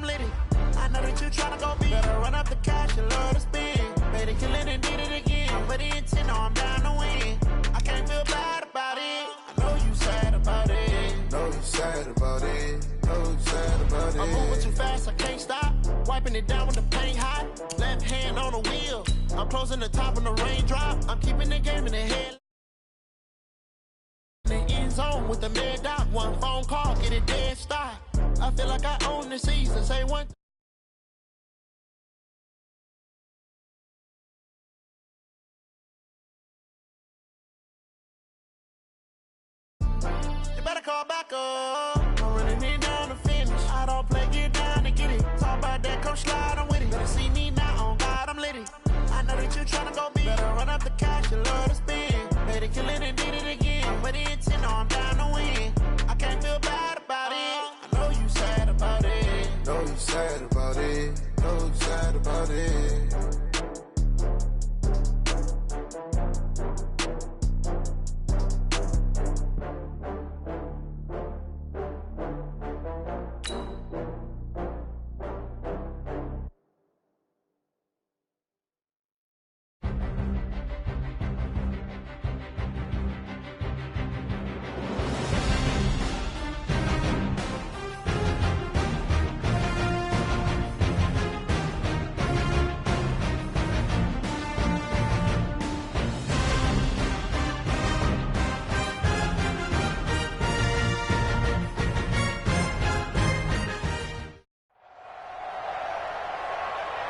I'm litty. I know that you tryna go big. Better run up the cash and love to spend. Better kill it and did it again. I'm with the intent, no, I'm down to win. I can't feel bad about it. I know you sad about it. Know you sad about it. Know you sad about it. I'm moving too fast, I can't stop. Wiping it down with the paint hot. Left hand on the wheel. I'm closing the top when the raindrop. I'm keeping the game in the head. The end zone with the mad dot. One phone call, get it dead stop. I feel like I own the season. Say one. You better call back up. I'm running it down to finish. I don't play, get down to get it. Talk about that, come slide, I'm with it. Better see me now, on God, I'm litty. I know that you tryna go big. Better run up the cash, you love to spend. Better kill it and did it again. I'm with the intent, no, I'm down to win. I can't feel bad about it. I know you sad about it. Know you sad about it. Know you sad about it.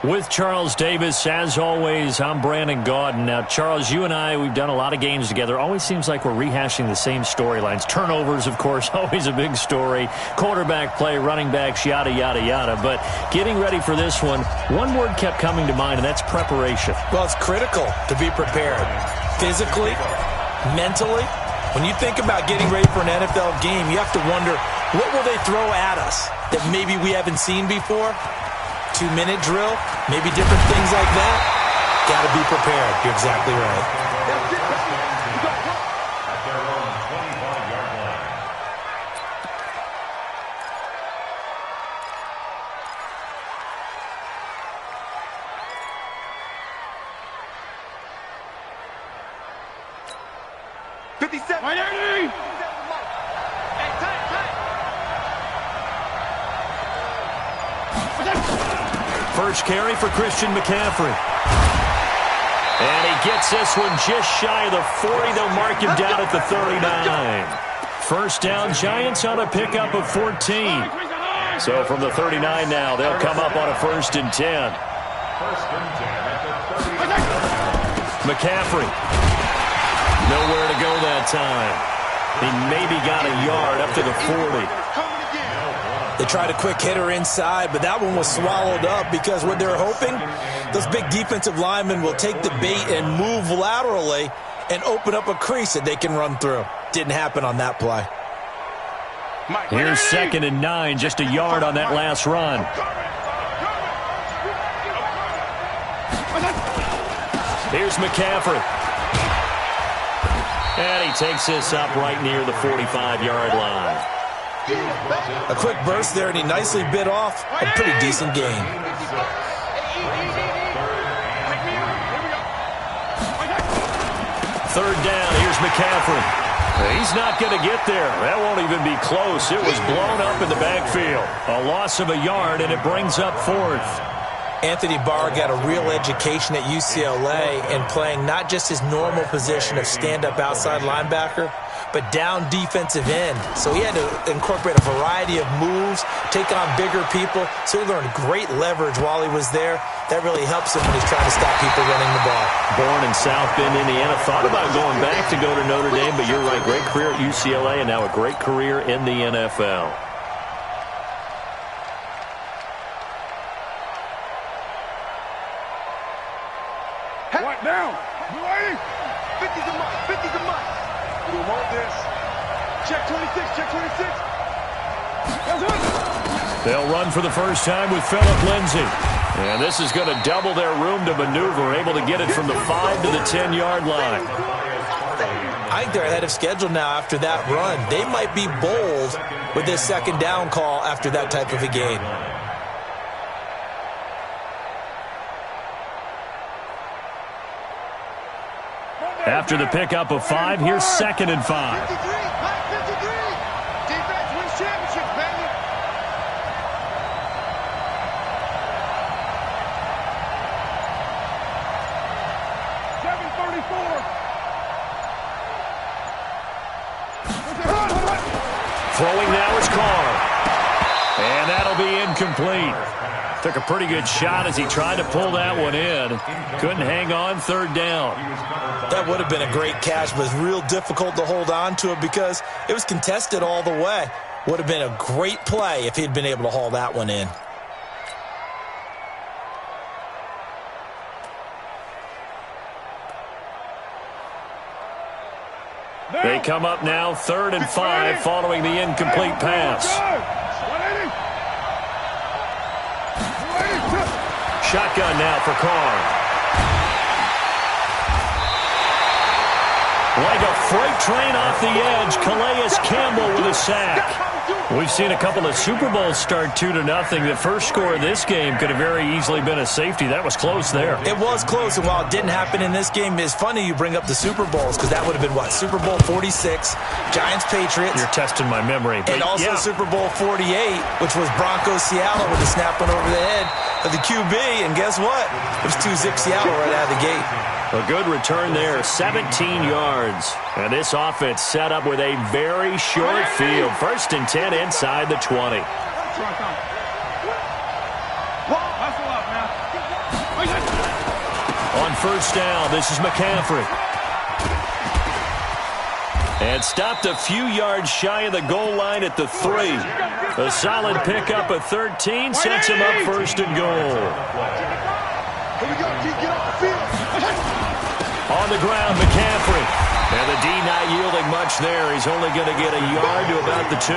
With Charles Davis, as always, I'm Brandon Gaudin. Now, Charles, you and I, we've done a lot of games together. Always seems like we're rehashing the same storylines. Turnovers, of course, always a big story. Quarterback play, running backs, yada, yada, yada. But getting ready for this one word kept coming to mind, and that's preparation. Well, it's critical to be prepared. Physically, mentally. When you think about getting ready for an NFL game, you have to wonder, what will they throw at us that maybe we haven't seen before? 2-minute drill, maybe different things like that. Got to be prepared. You're exactly right. At their own 25-yard line. First carry for Christian McCaffrey. And he gets this one just shy of the 40. They'll mark him down at the 39. First down, Giants on a pickup of 14. So from the 39 now, they'll come up on a 1st and 10. First and 10 at the 39. McCaffrey. Nowhere to go that time. He maybe got a yard up to the 40. They tried a quick hitter inside, but that one was swallowed up because what they're hoping, those big defensive linemen will take the bait and move laterally and open up a crease that they can run through. Didn't happen on that play. Here's 2nd and 9, just a yard on that last run. Here's McCaffrey. And he takes this up right near the 45-yard line. A quick burst there, and he nicely bit off a pretty decent gain. Third down, here's McCaffrey. He's not going to get there. That won't even be close. It was blown up in the backfield. A loss of a yard, and it brings up 4th. Anthony Barr got a real education at UCLA in playing not just his normal position of stand-up outside linebacker, but down defensive end. So he had to incorporate a variety of moves, take on bigger people. So he learned great leverage while he was there. That really helps him when he's trying to stop people running the ball. Born in South Bend, Indiana. Thought about going back to go to Notre Dame, but you're right. Great career at UCLA and now a great career in the NFL. What now? 50's a month. 50's a month. We want this. Check 26. Check 26. They'll run for the first time with Phillip Lindsay. And this is going to double their room to maneuver, able to get it from the 5 to the 10-yard line. I think they're ahead of schedule now after that run. They might be bold with this 2nd down call after that type of a game. After the pickup of 5, here's 2nd and 5. 53, Mike 53. Defense wins championships, baby. Throwing now is Carr. And that'll be incomplete. Took a pretty good shot as he tried to pull that one in. Couldn't hang on 3rd down. That would have been a great catch, but it's real difficult to hold on to it because it was contested all the way. Would have been a great play if he'd been able to haul that one in. They come up now 3rd and 5 following the incomplete pass. Shotgun now for Carr. Like a freight train off the edge, Calais Campbell with a sack. We've seen a couple of Super Bowls start 2-0. The first score of this game could have very easily been a safety. That was close there. It was close, and while it didn't happen in this game, it's funny you bring up the Super Bowls because that would have been, what, Super Bowl 46, Giants-Patriots. You're testing my memory. And also Super Bowl 48, which was Broncos-Seattle with the snap one over the head of the QB, and guess what? It was 2-zip Seattle right out of the gate. A good return there, 17 yards. And this offense set up with a very short field. 1st and 10 inside the 20. On 1st down, this is McCaffrey. And stopped a few yards shy of the goal line at the 3. A solid pickup of 13 sets him up 1st and goal. Here we go, get off the field. On the ground, McCaffrey. And the D not yielding much there. He's only going to get a yard to about the 2.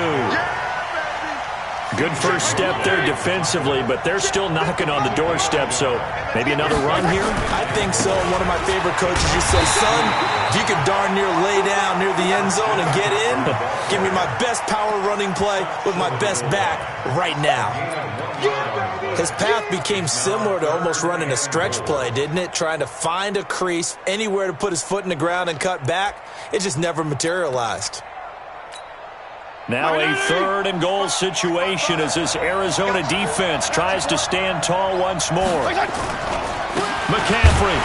Good first step there defensively, but they're still knocking on the doorstep, so maybe another run here? I think so. One of my favorite coaches used to say, son, if you could darn near lay down near the end zone and get in, give me my best power running play with my best back right now. His path became similar to almost running a stretch play, didn't it? Trying to find a crease, anywhere to put his foot in the ground and cut back. It just never materialized. Now a 3rd and goal situation as this Arizona defense tries to stand tall once more. McCaffrey.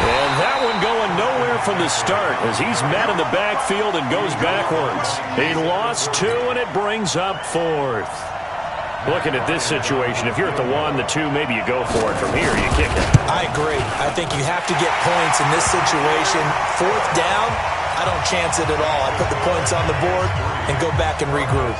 And that one going nowhere from the start as he's met in the backfield and goes backwards. He lost 2, and it brings up 4th. Looking at this situation, if you're at the 1, the 2, maybe you go for it. From here, you kick it. I agree. I think you have to get points in this situation. 4th down, I don't chance it at all. I put the points on the board and go back and regroup.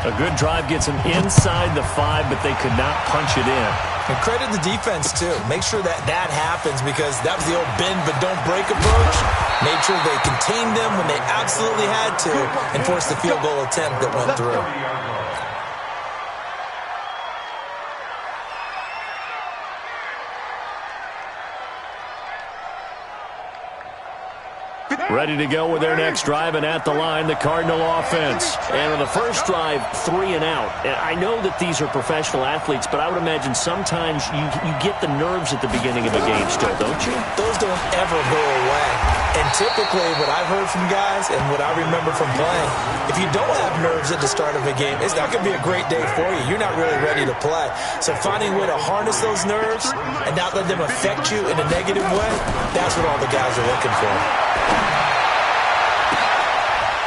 A good drive gets them inside the 5, but they could not punch it in. And credit the defense, too. Make sure that that happens because that was the old bend but don't break approach. Made sure they contained them when they absolutely had to and forced the field goal attempt that went through. Ready to go with their next drive, and at the line, the Cardinal offense. And on the first drive, 3 and out. And I know that these are professional athletes, but I would imagine sometimes you get the nerves at the beginning of a game still, don't you? Those don't ever go away. And typically, what I've heard from guys and what I remember from playing, if you don't have nerves at the start of a game, it's not going to be a great day for you. You're not really ready to play. So finding a way to harness those nerves and not let them affect you in a negative way, that's what all the guys are looking for.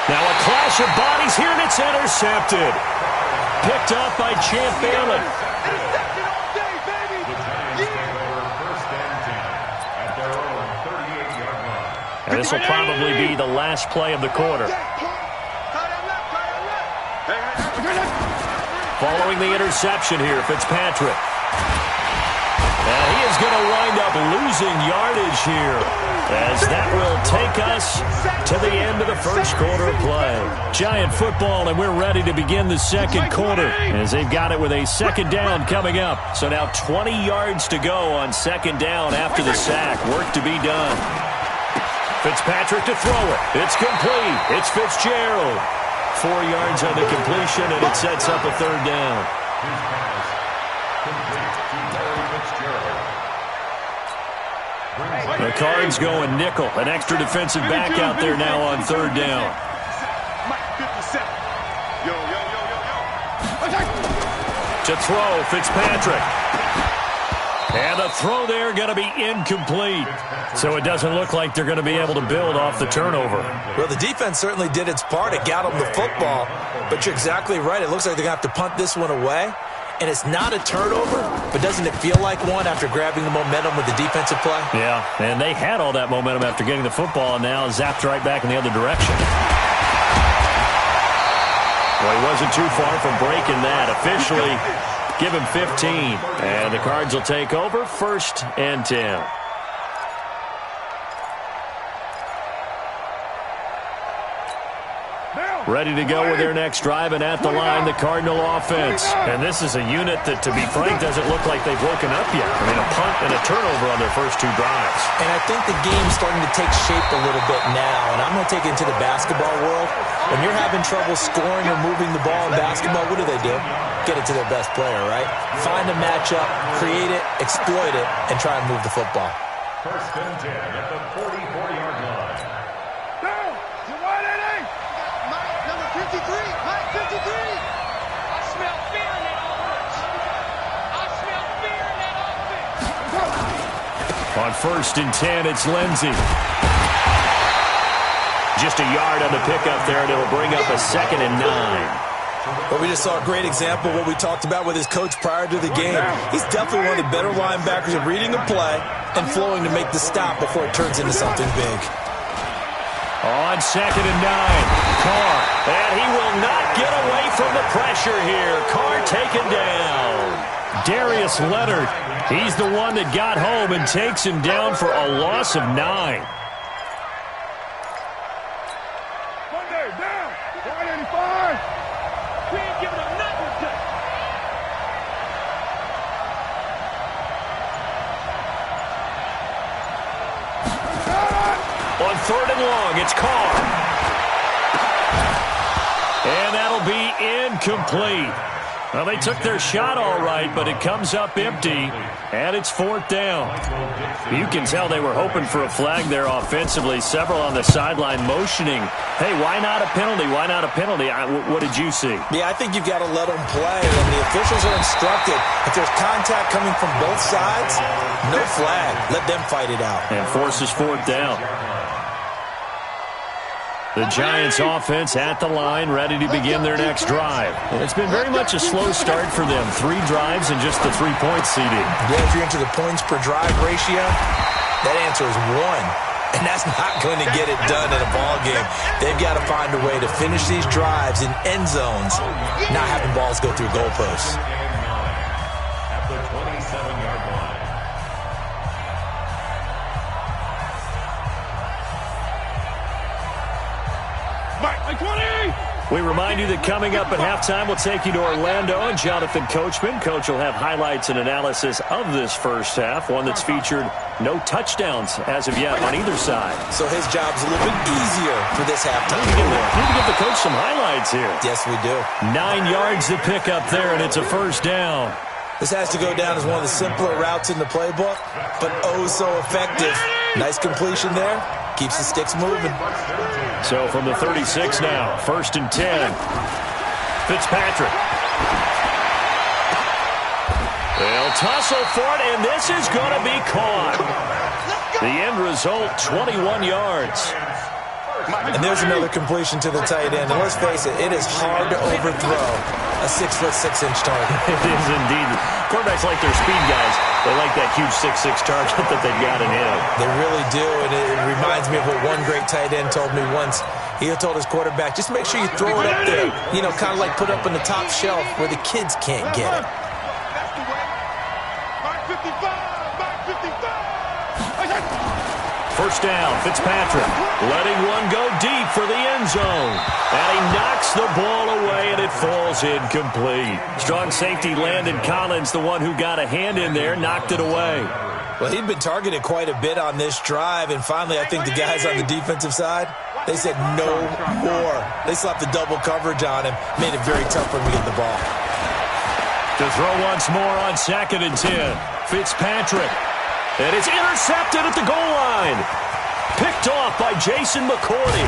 Now a clash of bodies here, and it's intercepted. Picked up by Champ Bailey. And this will probably be the last play of the quarter. Following the interception here, Fitzpatrick. And he is going to wind up losing yardage here, as that will take us to the end of the first quarter of play. Giant football, and we're ready to begin the second quarter, as they've got it with a 2nd down coming up. So now 20 yards to go on 2nd down after the sack. Work to be done. Fitzpatrick to throw it. It's complete. It's Fitzgerald. 4 yards on the completion, and it sets up a 3rd down. The Cards going nickel. An extra defensive back out there now on third down. To throw, Fitzpatrick. And the throw there going to be incomplete. So it doesn't look like they're going to be able to build off the turnover. Well, the defense certainly did its part. It got them the football. But you're exactly right. It looks like they're going to have to punt this one away. And it's not a turnover, but doesn't it feel like one after grabbing the momentum with the defensive play? Yeah, and they had all that momentum after getting the football, and now zapped right back in the other direction. Well, he wasn't too far from breaking that. Officially, give him 15. And the Cards will take over 1st and 10. Ready to go with their next drive, and at the line, the Cardinal offense. And this is a unit that, to be frank, doesn't look like they've woken up yet. I mean, a punt and a turnover on their first 2 drives. And I think the game's starting to take shape a little bit now, and I'm going to take it into the basketball world. When you're having trouble scoring or moving the ball in basketball, what do? Get it to their best player, right? Find a matchup, create it, exploit it, and try and move the football. 1st and 10 at the 44-yard line. Down! To wide 88! Mike, number 53! Mike, 53! I smell fear in that offense! I smell fear in that offense! On 1st and 10, it's Lindsey. Just a yard on the pickup there, and it'll bring up a 2nd and 9. But we just saw a great example of what we talked about with his coach prior to the game. He's definitely one of the better linebackers at reading a play and flowing to make the stop before it turns into something big. On 2nd and 9, Carr. And he will not get away from the pressure here. Carr taken down. Darius Leonard, he's the one that got home and takes him down for a loss of 9. Monday, down! 185! We ain't giving up nothing today. On 3rd and long, it's Carr. And that'll be incomplete. Well, they took their shot all right, but it comes up empty, and it's 4th down. You can tell they were hoping for a flag there offensively. Several on the sideline motioning, hey, why not a penalty? Why not a penalty? What did you see? Yeah, I think you've got to let them play, and the officials are instructed. If there's contact coming from both sides, no flag. Let them fight it out. And forces 4th down. The Giants offense at the line, ready to begin their next drive. It's been very much a slow start for them. 3 drives and just the 3-point CD. Yeah, if you're into the points per drive ratio, that answer is 1. And that's not going to get it done in a ball game. They've got to find a way to finish these drives in end zones, not having balls go through goalposts. At the 27-yard line. Mike, 20! We remind you that coming up at halftime, we'll take you to Orlando and Jonathan Coachman. Coach will have highlights and analysis of this first half, one that's featured no touchdowns as of yet on either side. So his job's a little bit easier for this halftime. Need to give the coach some highlights here. Yes, we do. 9 yards to pick up there, and it's a 1st down. This has to go down as one of the simpler routes in the playbook, but oh so effective. Nice completion there. Keeps the sticks moving. So from the 36 now, 1st and 10. Fitzpatrick. They'll tussle for it, and this is going to be caught. The end result, 21 yards. And there's another completion to the tight end. And let's face it, it is hard to overthrow a 6'6" target. It is indeed. Quarterbacks like their speed guys. They like that huge 6'6" target that they've got in him. They really do, and it reminds me of what one great tight end told me once. He told his quarterback, just make sure you throw it up there. You know, kind of like put up on the top shelf where the kids can't get it. That's the way. Mike 55! Mike 55! 1st down, Fitzpatrick letting one go deep for the end zone. And he knocks the ball away, and it falls incomplete. Strong safety Landon Collins, the one who got a hand in there, knocked it away. Well, he'd been targeted quite a bit on this drive, and finally I think the guys on the defensive side, they said no more. They slapped the double coverage on him, made it very tough for him to get the ball. To throw once more on 2nd and 10. Fitzpatrick. And it's intercepted at the goal line. Picked off by Jason McCourty.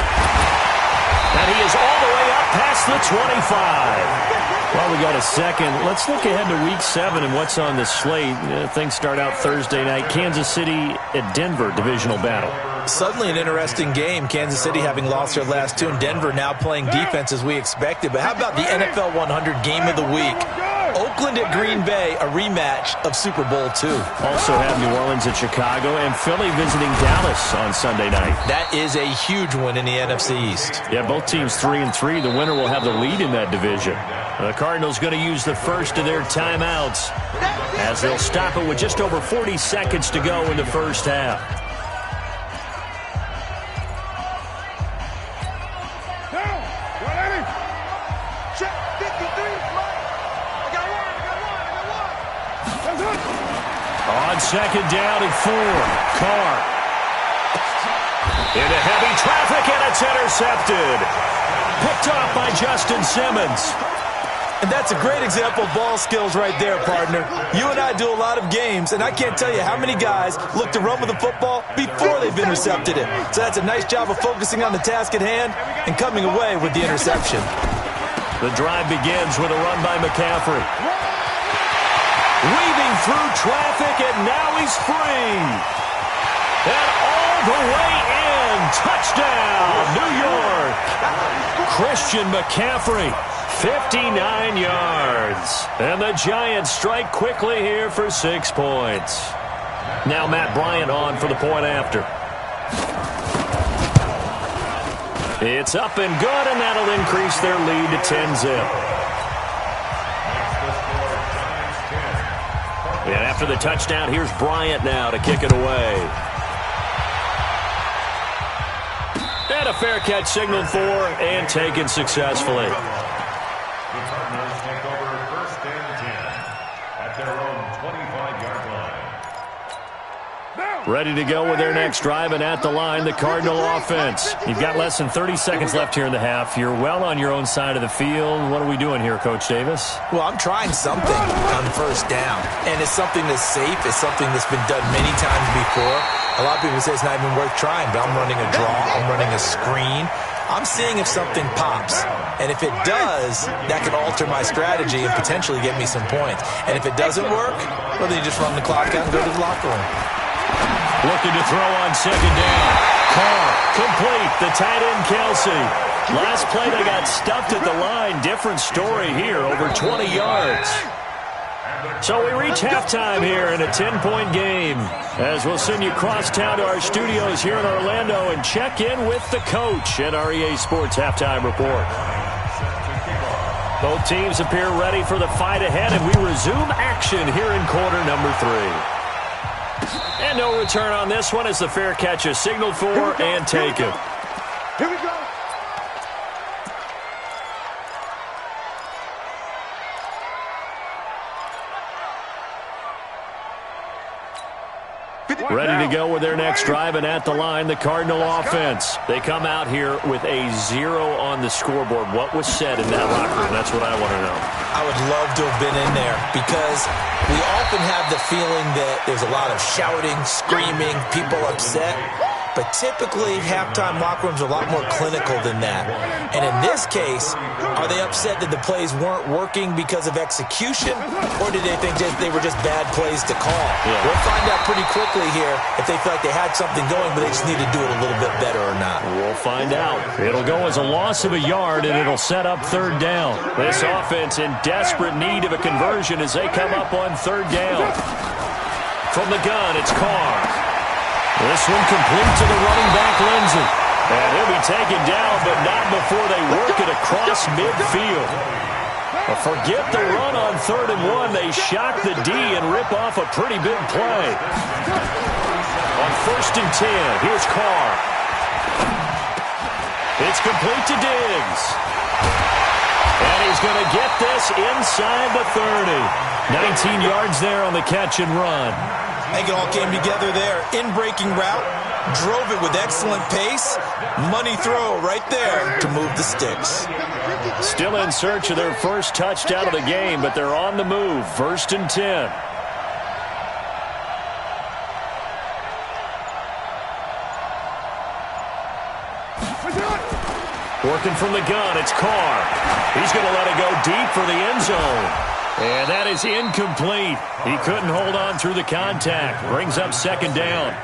And he is all the way up past the 25. Well, we got a second. Let's look ahead to Week 7 and what's on the slate. Things start out Thursday night. Kansas City at Denver, divisional battle. Suddenly an interesting game. Kansas City having lost their last two, and Denver now playing defense as we expected. But how about the NFL 100 game of the week? Oakland at Green Bay, a rematch of Super Bowl II. Also have New Orleans at Chicago and Philly visiting Dallas on Sunday night. That is a huge win in the NFC East. Yeah, both teams 3-3. The winner will have the lead in that division. The Cardinals going to use the first of their timeouts as they'll stop it with just over 40 seconds to go in the first half. On second down and 4, Carr. Into heavy traffic, and it's intercepted. Picked off by Justin Simmons. And that's a great example of ball skills right there, partner. You and I do a lot of games, and I can't tell you how many guys look to run with the football before they've intercepted it. So that's a nice job of focusing on the task at hand and coming away with the interception. The drive begins with a run by McCaffrey. Weaving through traffic, and now he's free. And all the way in. Touchdown, New York. Christian McCaffrey, 59 yards. And the Giants strike quickly here for 6 points. Now Matt Bryant on for the point after. It's up and good, and that'll increase their lead to 10-zip. And after the touchdown, here's Bryant now to kick it away. And a fair catch signaled for and taken successfully. The Cardinals take over 1st and 10 at their own 25-yard line. Ready to go with their next drive, and at the line, the Cardinal offense. You've got less than 30 seconds left here in the half. You're well on your own side of the field. What are we doing here, Coach Davis? Well, I'm trying something on 1st down, and it's something that's safe. It's something that's been done many times before. A lot of people say it's not even worth trying, but I'm running a draw. I'm running a screen. I'm seeing if something pops. And if it does, that can alter my strategy and potentially get me some points. And if it doesn't work, well, then you just run the clock out and go to the locker room. Looking to throw on second down. Carr, complete. The tight end, Kelsey. Last play, they got stuffed at the line. Different story here, over 20 yards. So we reach halftime here in a 10-point game, as we'll send you cross town to our studios here in Orlando and check in with the coach at our EA Sports Halftime Report. Both teams appear ready for the fight ahead, and we resume action here in quarter number 3. And no return on this one as the fair catch is signaled for and taken. Here we go. Ready to go with their next drive, and at the line, the Cardinal offense. They come out here with a 0 on the scoreboard. What was said in that locker room? That's what I want to know. I would love to have been in there because we often have the feeling that there's a lot of shouting, screaming, people upset. But typically, halftime locker rooms are a lot more clinical than that. And in this case, are they upset that the plays weren't working because of execution, or did they think they were just bad plays to call? Yeah. We'll find out pretty quickly here if they feel like they had something going, but they just need to do it a little bit better or not. We'll find out. It'll go as a loss of a yard, and it'll set up 3rd down. This offense in desperate need of a conversion as they come up on 3rd down. From the gun, it's Carr. This one complete to the running back, Lindsey. And he'll be taken down, but not before they work it across midfield. But forget the run on 3rd and 1. They shock the D and rip off a pretty big play. On 1st and 10, here's Carr. It's complete to Diggs. And he's going to get this inside the 30. 19 yards there on the catch and run. I think it all came together there. In-breaking route, drove it with excellent pace. Money throw right there to move the sticks. Still in search of their first touchdown of the game, but they're on the move. 1st and 10. Working from the gun, it's Carr. He's going to let it go deep for the end zone. And that is incomplete. He couldn't hold on through the contact. Brings up second down.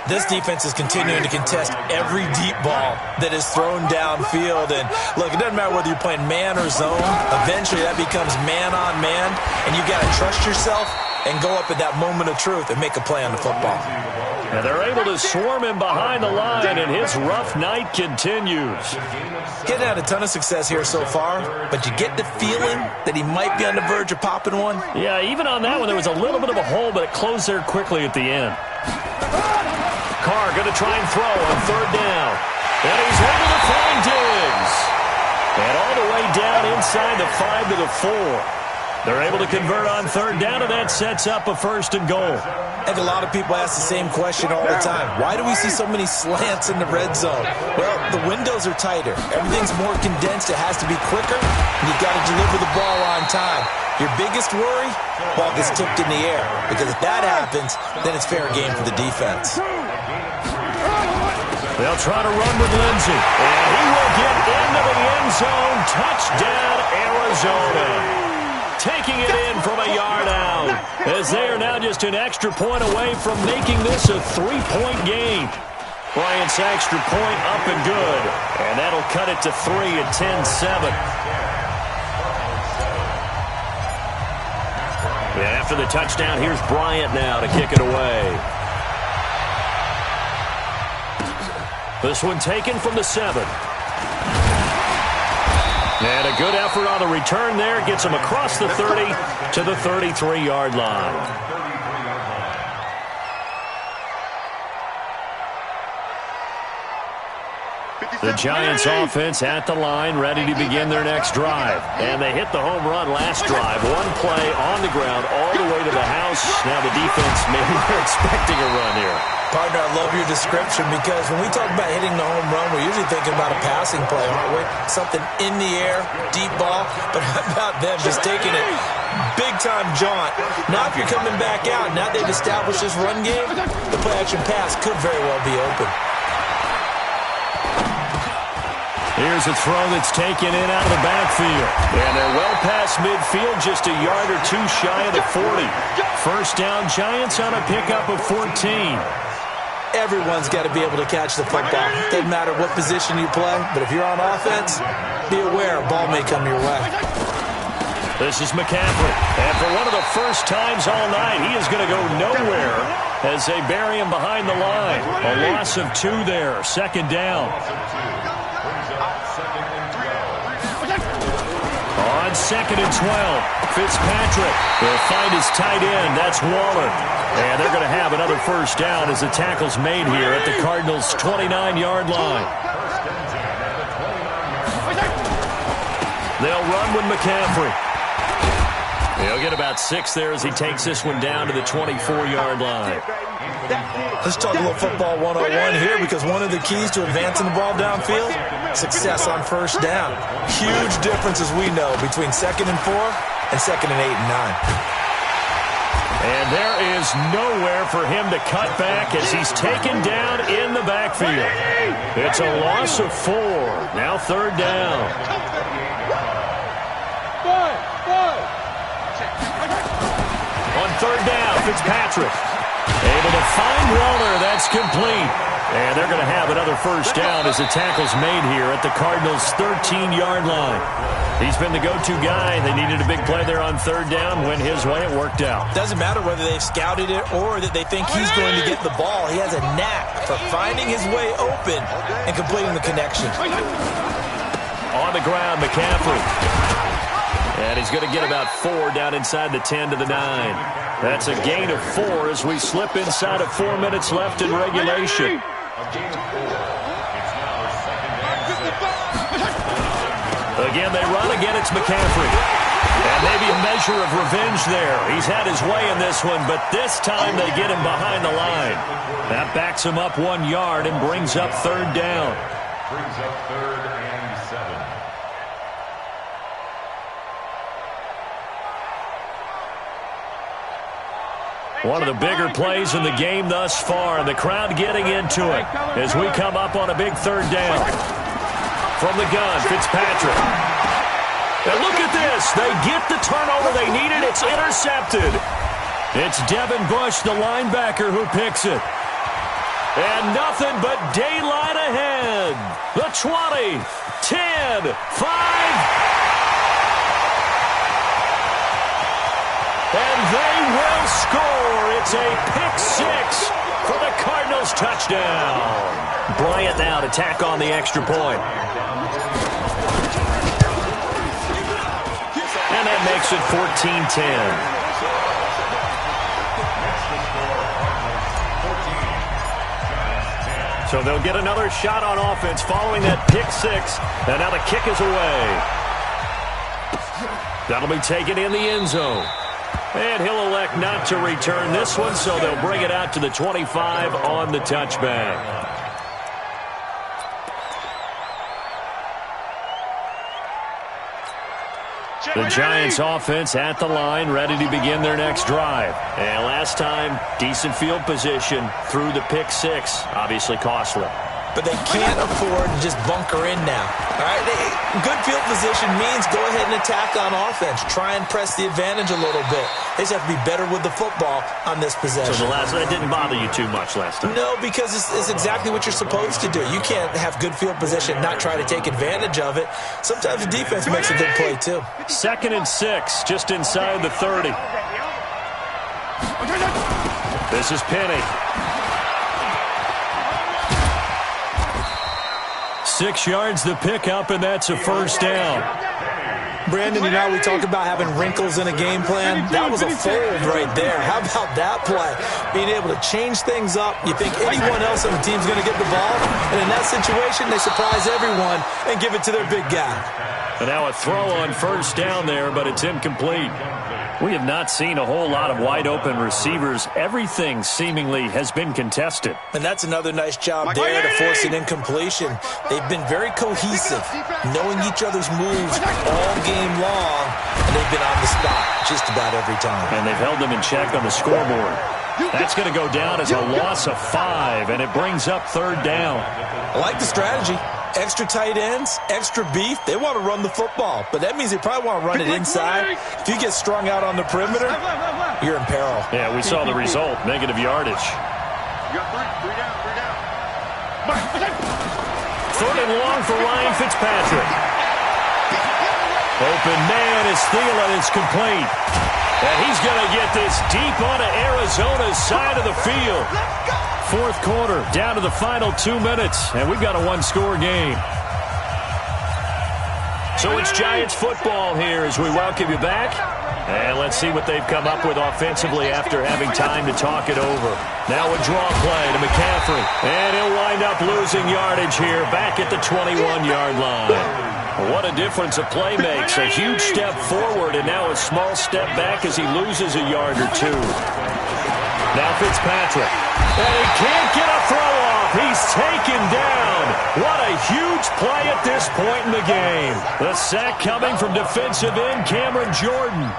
This defense is continuing to contest every deep ball that is thrown downfield. And look, it doesn't matter whether you're playing man or zone. Eventually that becomes man on man. And you got to trust yourself and go up at that moment of truth and make a play on the football. And they're able to swarm him behind the line, and his rough night continues. He hasn't had a ton of success here so far, but you get the feeling that he might be on the verge of popping one. Yeah, even on that one, there was a little bit of a hole, but it closed there quickly at the end. Carr going to try and throw on third down. And he's able to find Diggs. And all the way down inside the 5 to the 4. They're able to convert on third down, and that sets up a first and goal. I think a lot of people ask the same question all the time. Why do we see so many slants in the red zone? Well, the windows are tighter. Everything's more condensed. It has to be quicker, and you've got to deliver the ball on time. Your biggest worry, ball gets tipped in the air, because if that happens, then it's fair game for the defense. They'll try to run with Lindsey, and he will get into the end zone. Touchdown, Arizona. Taking it in from a yard out, as they are now just an extra point away from making this a 3-point game. Bryant's extra point up and good, and that'll cut it to 3 at 10-7. After the touchdown, here's Bryant now to kick it away. This one taken from the 7. And a good effort on the return there. Gets him across the 30 to the 33-yard line. The Giants offense at the line, ready to begin their next drive. And they hit the home run last drive. One play on the ground all the way to the house. Now the defense, maybe they're expecting a run here. Partner, I love your description, because when we talk about hitting the home run, we're usually thinking about a passing play, aren't we? Something in the air, deep ball. But how about them just taking it big-time jaunt? Now if you're coming back out, now they've established this run game, the play-action pass could very well be open. Here's a throw that's taken in out of the backfield. And they're well past midfield, just a yard or two shy of the 40. First down, Giants on a pickup of 14. Everyone's got to be able to catch the football. Doesn't matter what position you play, but if you're on offense, be aware a ball may come your way. This is McCaffrey. And for one of the first times all night, he is going to go nowhere as they bury him behind the line. A loss of 2 there. Second down. On second and 12, Fitzpatrick will find his tight end. That's Waller. And they're going to have another first down as the tackle's made here at the Cardinals' 29-yard line. They'll run with McCaffrey. He'll get about 6 there as he takes this one down to the 24-yard line. Let's talk a little football 101 here, because one of the keys to advancing the ball downfield, success on first down. Huge difference, as we know, between 2nd and 4 and 2nd and 8 and 9. And there is nowhere for him to cut back as he's taken down in the backfield. It's a loss of 4. Now third down. On third down, Fitzpatrick able to find Waller. That's complete. And they're going to have another first down as the tackle's made here at the Cardinals' 13-yard line. He's been the go-to guy. They needed a big play there on third down. Went his way. It worked out. Doesn't matter whether they've scouted it or that they think he's going to get the ball. He has a knack for finding his way open and completing the connection. On the ground, McCaffrey. And he's going to get about 4 down inside the 10 to the 9. That's a gain of 4 as we slip inside of 4 minutes left in regulation. Again, they run. Again, it's McCaffrey. And maybe a measure of revenge there. He's had his way in this one, but this time they get him behind the line. That backs him up 1 yard and brings up third down. Brings up 3rd and 7. One of the bigger plays in the game thus far, and the crowd getting into it as we come up on a big third down. from the gun, Fitzpatrick. And look at this. They get the turnover they needed. It's intercepted. It's Devin Bush, the linebacker, who picks it. And nothing but daylight ahead. The 20, 10, 5. And they will score. It's a pick six for the Cardinals touchdown. Bryant now to tack on the extra point. And that makes it 14-10. So they'll get another shot on offense following that pick six. And now the kick is away. That'll be taken in the end zone. And he'll elect not to return this one, so they'll bring it out to the 25 on the touchback. The Giants offense at the line, ready to begin their next drive. And last time, decent field position through the pick six. Obviously costly. But they can't afford to just bunker in now. All right, good field position means go ahead and attack on offense. Try and press the advantage a little bit. They just have to be better with the football on this possession. So that didn't bother you too much last time? No, because it's exactly what you're supposed to do. You can't have good field position and not try to take advantage of it. Sometimes the defense makes a good play, too. 2nd and 6, just inside the 30. This is Penny. 6 yards the pickup, and that's a first down. Brandon, we talked about having wrinkles in a game plan. That was a fold right there. How about that play? Being able to change things up. You think anyone else on the team's going to get the ball, and in that situation, they surprise everyone and give it to their big guy. And now a throw on first down there, but it's incomplete. We have not seen a whole lot of wide-open receivers. Everything seemingly has been contested. And that's another nice job there to force an incompletion. They've been very cohesive, knowing each other's moves all game long, and they've been on the spot just about every time. And they've held them in check on the scoreboard. That's going to go down as a loss of 5, and it brings up 3rd down. I like the strategy. Extra tight ends, extra beef. They want to run the football, but that means they probably want to run it inside. If you get strung out on the perimeter, you're in peril. Yeah, we saw the result, negative yardage. You got three down. 3rd and long for Ryan Fitzpatrick. Open man is Thielen. It's complete. And he's going to get this deep onto Arizona's side of the field. 4th quarter, down to the final 2 minutes, and we've got a 1-score game. So it's Giants football here as we welcome you back. And let's see what they've come up with offensively after having time to talk it over. Now a draw play to McCaffrey. And he'll wind up losing yardage here back at the 21-yard line. What a difference a play makes. A huge step forward and now a small step back as he loses a yard or two. Now Fitzpatrick. And he can't get a throw off. He's taken down. What a huge play at this point in the game. The sack coming from defensive end Cameron Jordan.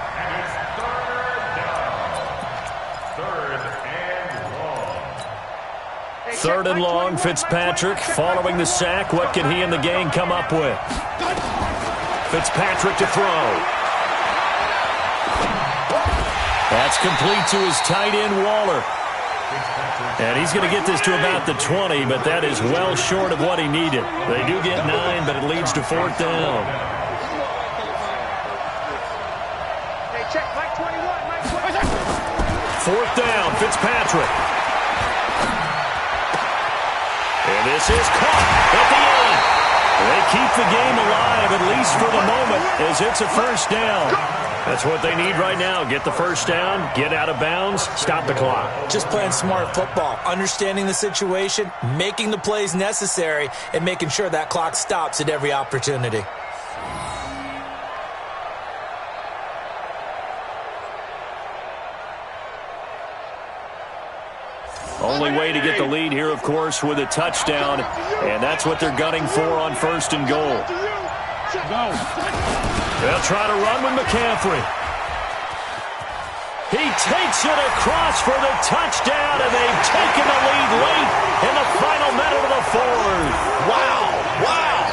Third and long, Fitzpatrick following the sack. What can he and the gang come up with? Fitzpatrick to throw. That's complete to his tight end, Waller. And he's going to get this to about the 20, but that is well short of what he needed. They do get 9, but it leads to 4th down. Hey, check, Mike 21, 4th down, Fitzpatrick. And this is caught at the end. They keep the game alive, at least for the moment, as it's a first down. That's what they need right now. Get the first down, get out of bounds, stop the clock. Just playing smart football, understanding the situation, making the plays necessary, and making sure that clock stops at every opportunity. Only way to get the lead here, of course, with a touchdown, and that's what they're gunning for on 1st and goal. They'll try to run with McCaffrey. He takes it across for the touchdown, and they've taken the lead late in the final minute of the 4th. Wow, wow.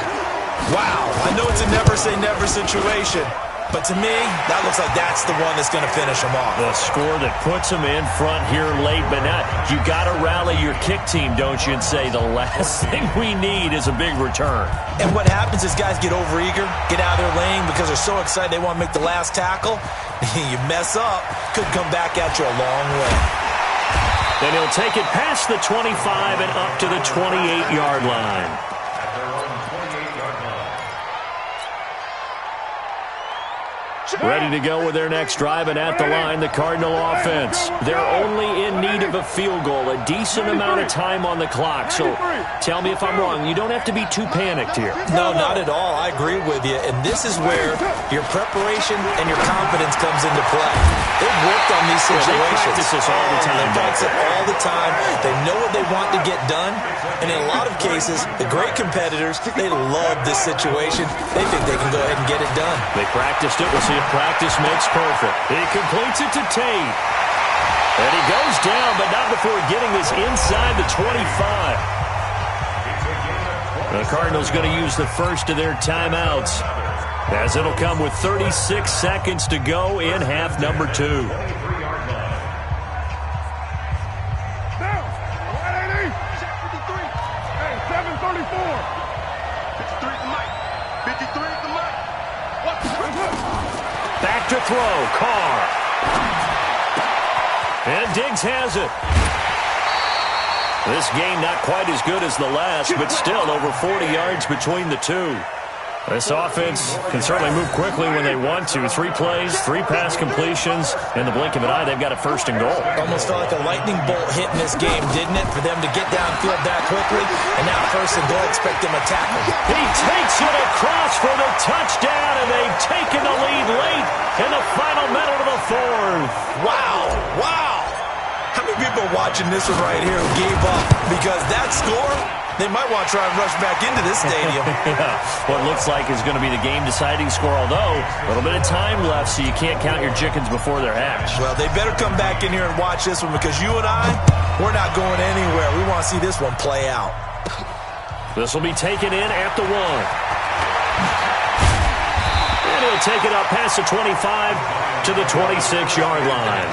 Wow, I know it's a never-say-never situation, but to me, that looks like that's the one that's going to finish them off. The score that puts them in front here late, but now you got to rally your kick team, don't you, and say the last thing we need is a big return. And what happens is guys get overeager, get out of their lane because they're so excited they want to make the last tackle. You mess up, could come back at you a long way. Then he'll take it past the 25 and up to the 28-yard line. Ready to go with their next drive, and at the line, the Cardinal offense. They're only in need of a field goal, a decent amount of time on the clock. So tell me if I'm wrong. You don't have to be too panicked here. No, not at all. I agree with you. And this is where your preparation and your confidence comes into play. They've worked on these situations. They practice this all the time. They practice it all the time. They know what they want to get done. And in a lot of cases, the great competitors, they love this situation. They think they can go ahead and get it done. They practiced it. We'll see if practice makes perfect. He completes it to Tate. And he goes down, but not before getting this inside the 25. The Cardinals going to use the first of their timeouts, as it'll come with 36 seconds to go in half number 2. Back to throw, Carr. And Diggs has it. This game not quite as good as the last, but still over 40 yards between the two. This offense can certainly move quickly when they want to. 3 plays, 3 pass completions. In the blink of an eye, they've got a first and goal. Almost felt like a lightning bolt hit in this game, didn't it? For them to get downfield that quickly, and now first and goal, expect them to tackle. He takes it across for the touchdown, and they've taken the lead late in the final minute of the 4th. Wow, wow. How many people are watching this one right here who gave up? Because that score, they might want to try and rush back into this stadium. Yeah, what looks like is going to be the game-deciding score, although a little bit of time left, so you can't count your chickens before they're hatched. Well, they better come back in here and watch this one, because you and I, we're not going anywhere. We want to see this one play out. This will be taken in at the 1. And he'll take it up past the 25 to the 26-yard line.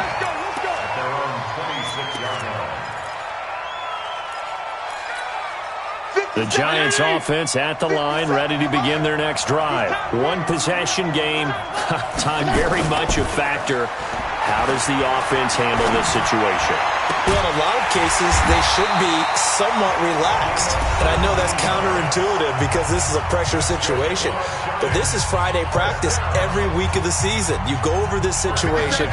The Giants offense at the line, ready to begin their next drive. 1 possession game, time very much a factor. How does the offense handle this situation? Well, in a lot of cases, they should be somewhat relaxed. And I know that's counterintuitive because this is a pressure situation. But this is Friday practice every week of the season. You go over this situation,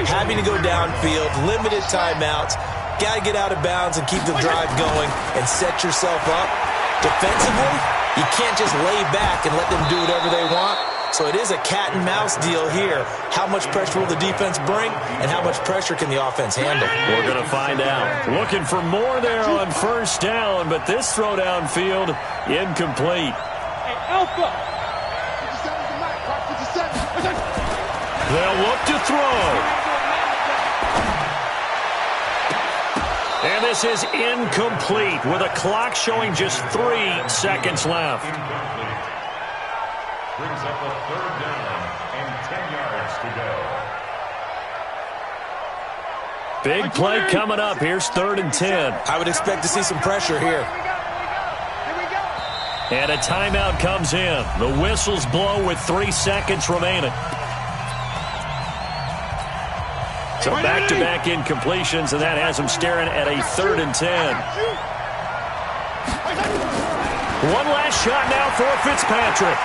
having to go downfield, limited timeouts, got to get out of bounds and keep the drive going and set yourself up. Defensively, you can't just lay back and let them do whatever they want. So it is a cat and mouse deal here. How much pressure will the defense bring, and how much pressure can the offense handle? We're going to find out. Looking for more there on first down, but this throw downfield incomplete. Hey, Alpha. They'll look to throw. And this is incomplete with a clock showing just 3 seconds left. Brings up a 3rd down and 10 yards to go. Big play coming up. Here's 3rd and 10. I would expect to see some pressure here. And a timeout comes in. The whistles blow with 3 seconds remaining. So back-to-back incompletions, and that has him staring at a 3rd and 10. One last shot now for Fitzpatrick.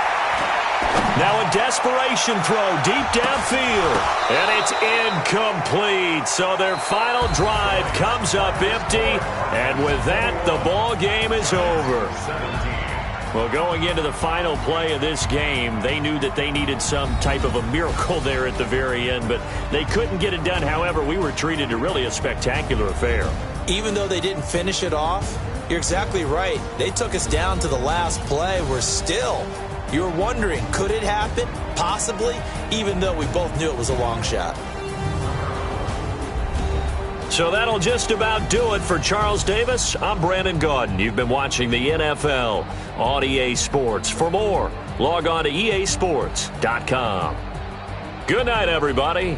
Now a desperation throw deep downfield, and it's incomplete. So their final drive comes up empty, and with that, the ball game is over. Well, going into the final play of this game, they knew that they needed some type of a miracle there at the very end, but they couldn't get it done. However, we were treated to really a spectacular affair. Even though they didn't finish it off, you're exactly right. They took us down to the last play. We're still, you're wondering, could it happen? Possibly, even though we both knew it was a long shot. So that'll just about do it for Charles Davis. I'm Brandon Gaudin. You've been watching the NFL on EA Sports. For more, log on to easports.com. Good night, everybody.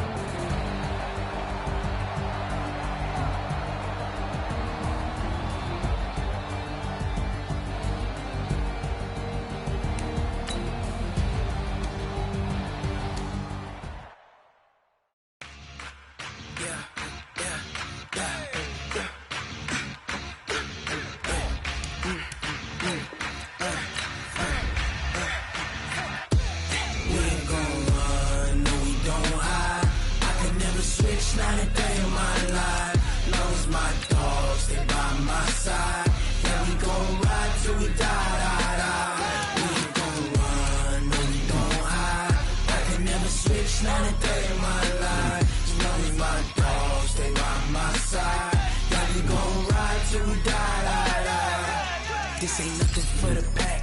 This ain't nothing for the pack.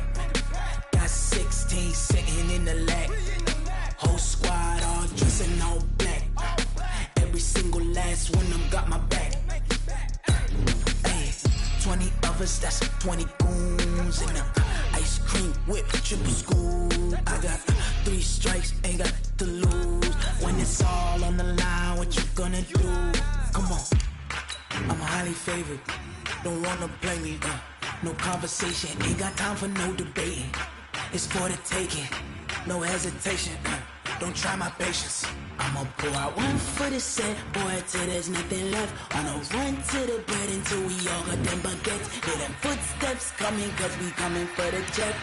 Got 16 sitting in the lag. Whole squad all dressing all black. Every single last one of them got my back. Hey, 20 of us, that's 20 goons in the ice cream whip, triple scoop. I got 3 strikes, ain't got to lose. When it's all on the line, what you gonna do? Come on, I'm highly favored. Don't wanna play me, no conversation, ain't got time for no debating. It's for the taking, no hesitation. Don't try my patience. I'ma pour out one for the set, boy, till there's nothing left. On a run to the bread until we all got them baguettes. Hear them footsteps coming, cause we coming for the jet.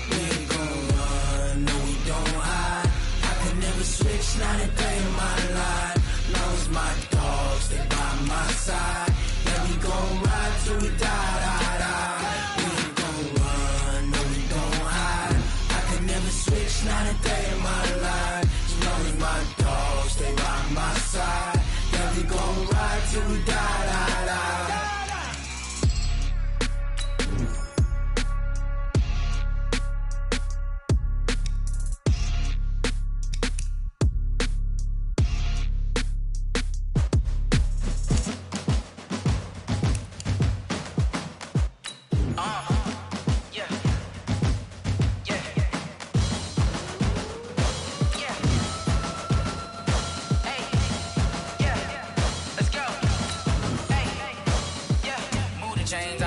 We ain't gon' run, no we don't hide. I could never switch, not a day in my life. Long as my dogs, stay by my side. Yeah, we gon' ride till we die, die, die. We ain't gon' run, no we don't hide. I could never switch, not a day in my life. As long as my dogs stay by my side. Yeah, we gon' ride till we die, die, die.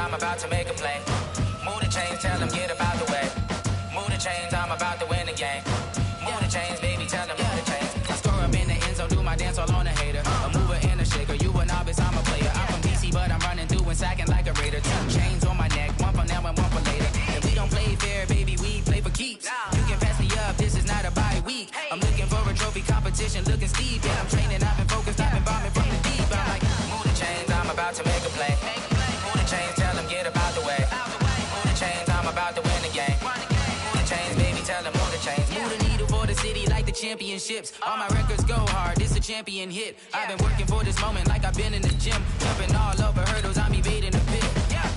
I'm about to make a play. Move the chains, tell them get about the way. Move the chains, I'm about to win the game. Move the chains, baby, tell them move the chains. I score up in the end zone, do my dance all on a hater. A mover and a shaker, you a novice, I'm a player. I'm from DC, but I'm running through and sacking like a raider. 2 chains on my neck, one for now and one for later. And we don't play fair, baby, we play for keeps. You can pass me up, this is not a bye week. I'm looking for a trophy competition, looking steep. Yeah, I'm training, I've been focused, I've been bombing from the deep. I'm like, move the chains, I'm about to make a play. Move the chains, tell them get about the way. Move the chains, I'm about to win the game. Move the chains, baby, tell them move the chains. Move the needle for the city like the championships. All my records go hard, this a champion hit. I've been working for this moment like I've been in the gym. Jumping all over hurdles, I'm evading the pit.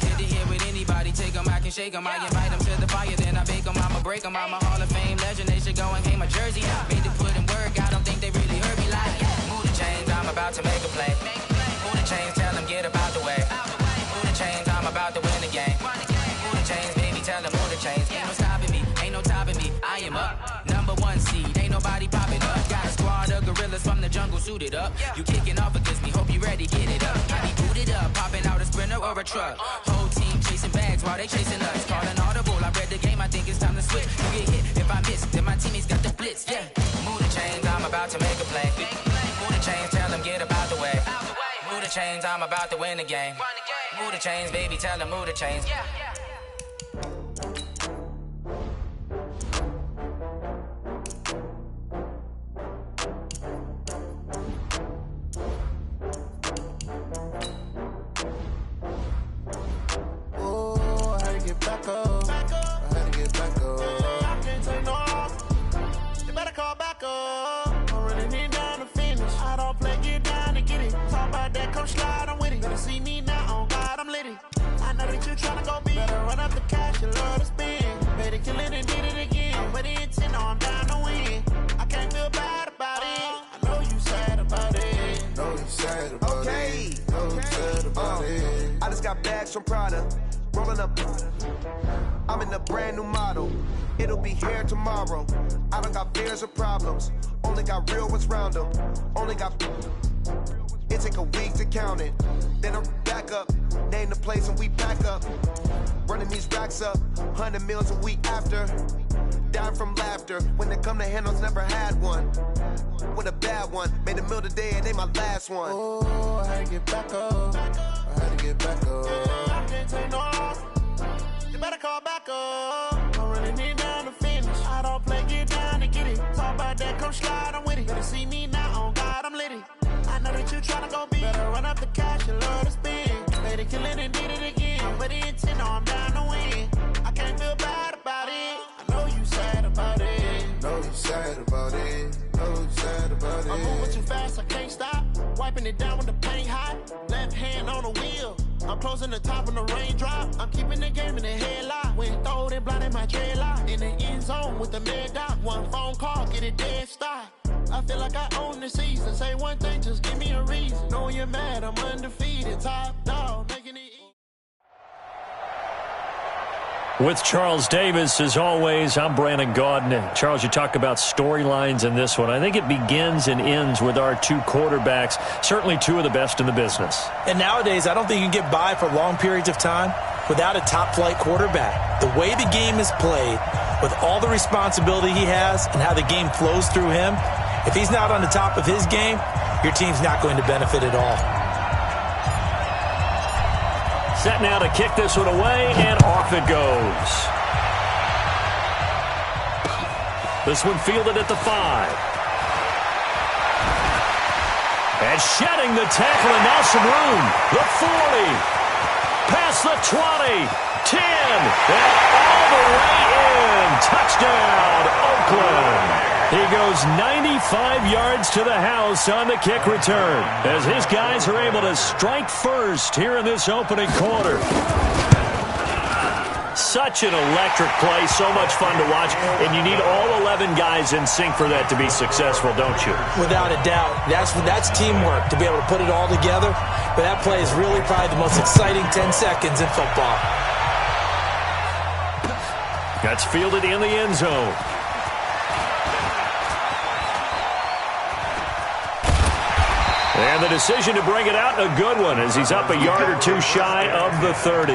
Get to here with anybody, take them, I can shake them. I invite them to the fire, then I bake them, I'ma break them. I'm a Hall of Fame legend, they should go and hang my jersey. Made to put in work, I don't think they really heard me like. Move the chains, I'm about to make a play. Move the chains, tell them get about the way. Move the chains, I'm about to win the game. Move the chains, baby, tell them move the chains. Ain't no stopping me, ain't no topping me. I am up, number 1 seed, ain't nobody popping up. Got a squad of gorillas from the jungle suited up. You kicking off against me, hope you ready, get it up. I be booted up, popping out a Sprinter or a truck. Whole team chasing bags while they chasing us. Calling audible, I read the game, I think it's time to switch. You get hit, if I miss, then my teammates got the blitz, yeah. Move the chains, I'm about to make a play. Move the chains, tell them get about the way. Move the chains, I'm about to win the game. Move the chains, baby, tell them move the chains. Oh, I had to get back up. I had to get back up. I can't take no loss. You better call back up. I'm running it down to finish. I don't play, get down to get it. Talk about that, come slide, I'm with it. Better see me now, on God, I'm litty. I know that you tryna go big. Better run up the cash, you love to spend. Better kill it and did it again. I'm with the intent, no, I'm down to win. I can't feel bad about it. I know you sad about it. from Prada. Rolling up. I'm in a brand new model. It'll be here tomorrow. I don't got fears or problems. Only got real ones round them. Only got. It take a week to count it. Then I'm back up. Name the place and we pack up. Running these racks up. 100 meals a week after. Dying from laughter. When it come to handles, never had one. With a bad one. Made a meal today and they my last one. Oh, I had to get back up. I had to get back up. I can't take no loss. You better call back up. I'm running it down to finish. I don't play, get down to get it. Talk about that, come slide, I'm with it. Better see me now, on God, I'm litty. I know that you tryna go big. Better run up the cash, you love to spend. Made it, kill it, and did it again. I'm with the intent, no, I'm down to win. I can't feel bad about it. I know you sad about it. Know you sad about it. Know you sad about it. I'm moving too fast, I can't stop. Wiping it down when the paint hot. Left hand on the wheel. I'm closing the top when the raindrop. I'm keeping the game in the headlock. When throwed and blinded my dreadlock. In the end zone with the mad dot. One phone call, get it dead stop. I feel like I own the season. Say one thing, just give me a reason. Knowing you're mad, I'm undefeated. Top dog, making it easy. With Charles Davis, as always, I'm Brandon Gaudin. Charles, you talk about storylines in this one. I think it begins and ends with our two quarterbacks, certainly two of the best in the business. And nowadays, I don't think you can get by for long periods of time without a top-flight quarterback. The way the game is played, with all the responsibility he has and how the game flows through him, if he's not on the top of his game, your team's not going to benefit at all. Set now to kick this one away, and off it goes. This one fielded at the 5. And shedding the tackle, and now some room. The 40. Past the 20. 10. And all the way in. Touchdown, Oakland. He goes 95 yards to the house on the kick return as his guys are able to strike first here in this opening quarter. Such an electric play, so much fun to watch, and you need all 11 guys in sync for that to be successful, don't you? Without a doubt. That's teamwork to be able to put it all together, but that play is really probably the most exciting 10 seconds in football. That's fielded in the end zone. And the decision to bring it out, a good one, as he's up a yard or two shy of the 30.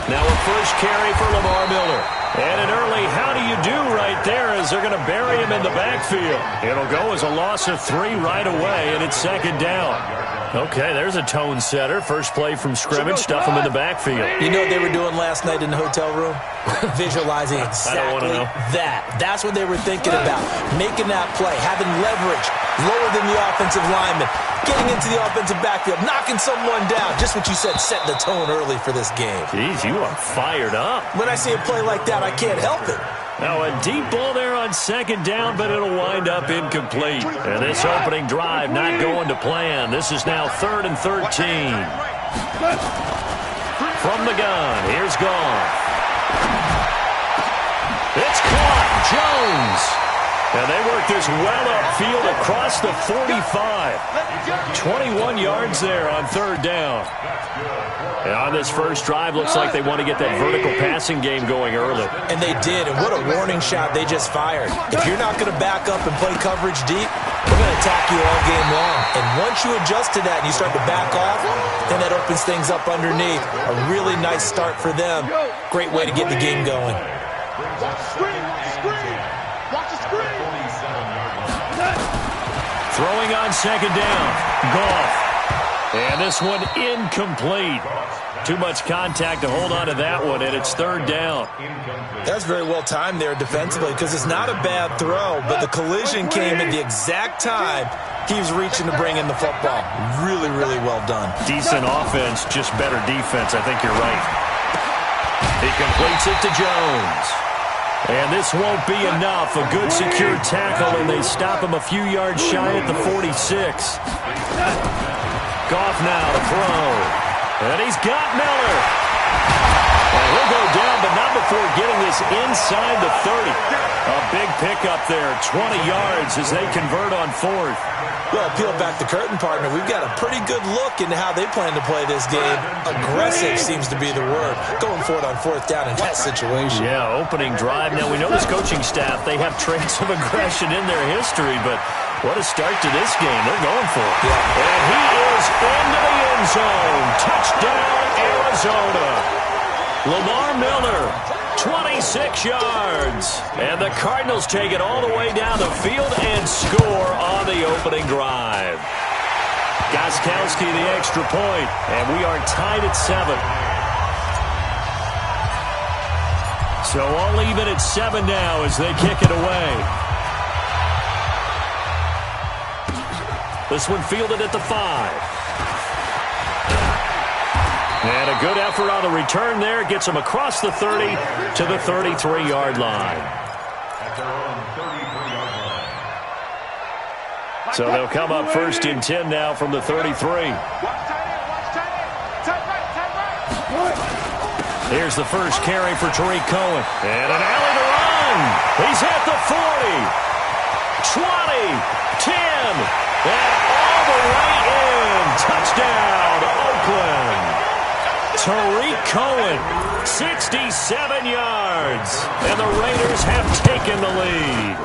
Now a first carry for Lamar Miller. And an early how do you do right there as they're going to bury him in the backfield. It'll go as a loss of 3 right away, and it's second down. Okay, there's a tone setter. First play from scrimmage, stuff him in the backfield. You know what they were doing last night in the hotel room? Visualizing exactly that. That's what they were thinking about. Making that play, having leverage, lower than the offensive lineman, getting into the offensive backfield, knocking someone down. Just what you said, setting the tone early for this game. Jeez, you are fired up. When I see a play like that, I can't help it. Now a deep ball there on second down, but it'll wind up incomplete. And this opening drive not going to plan. This is now 3rd and 13. From the gun, here's Goff. It's caught. Jones. And they work this well upfield across the 45. 21 yards there on 3rd down. And on this first drive, looks like they want to get that vertical passing game going early. And they did, and what a warning shot they just fired. If you're not going to back up and play coverage deep, they're going to attack you all game long. And once you adjust to that and you start to back off, then that opens things up underneath. A really nice start for them. Great way to get the game going. Throwing on second down. Goff. And this one incomplete. Too much contact to hold on to that one, and it's 3rd down. That's very well timed there defensively because it's not a bad throw, but the collision came at the exact time he was reaching to bring in the football. Really, really well done. Decent offense, just better defense. I think you're right. He completes it to Jones. And this won't be enough. A good secure tackle, and they stop him a few yards shy at the 46. Goff now to throw. And he's got Miller. He'll go down, but not before getting this inside the 30. A big pickup there, 20 yards as they convert on fourth. Well, peel back the curtain, partner. We've got a pretty good look into how they plan to play this game. Aggressive seems to be the word. Going for it on fourth down in that situation. Yeah, opening drive. Now, we know this coaching staff, they have traits of aggression in their history, but what a start to this game. They're going for it. Yeah. And he is into the end zone. Touchdown, Arizona. Lamar Miller, 26 yards. And the Cardinals take it all the way down the field and score on the opening drive. Gostkowski the extra point, and we are tied at 7. So all even at 7 now as they kick it away. This one fielded at the 5. And a good effort on the return there. Gets him across the 30 to the 33-yard line. At their own 33-yard line. So they'll come up first and 10 now from the 33. Here's the first carry for Tariq Cohen. And an alley to run. He's at the 40. 20. 10. And all the way in. Touchdown, Oakland. Tariq Cohen, 67 yards. And the Raiders have taken the lead.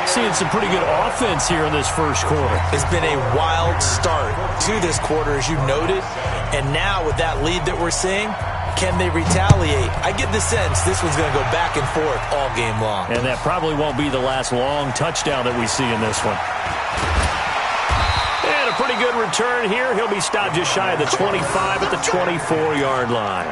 Seeing some pretty good offense here in this first quarter. It's been a wild start to this quarter, as you noted. And now with that lead that we're seeing, can they retaliate? I get the sense this one's going to go back and forth all game long. And that probably won't be the last long touchdown that we see in this one. And a pretty good return here. He'll be stopped just shy of the 25 at the 24-yard line.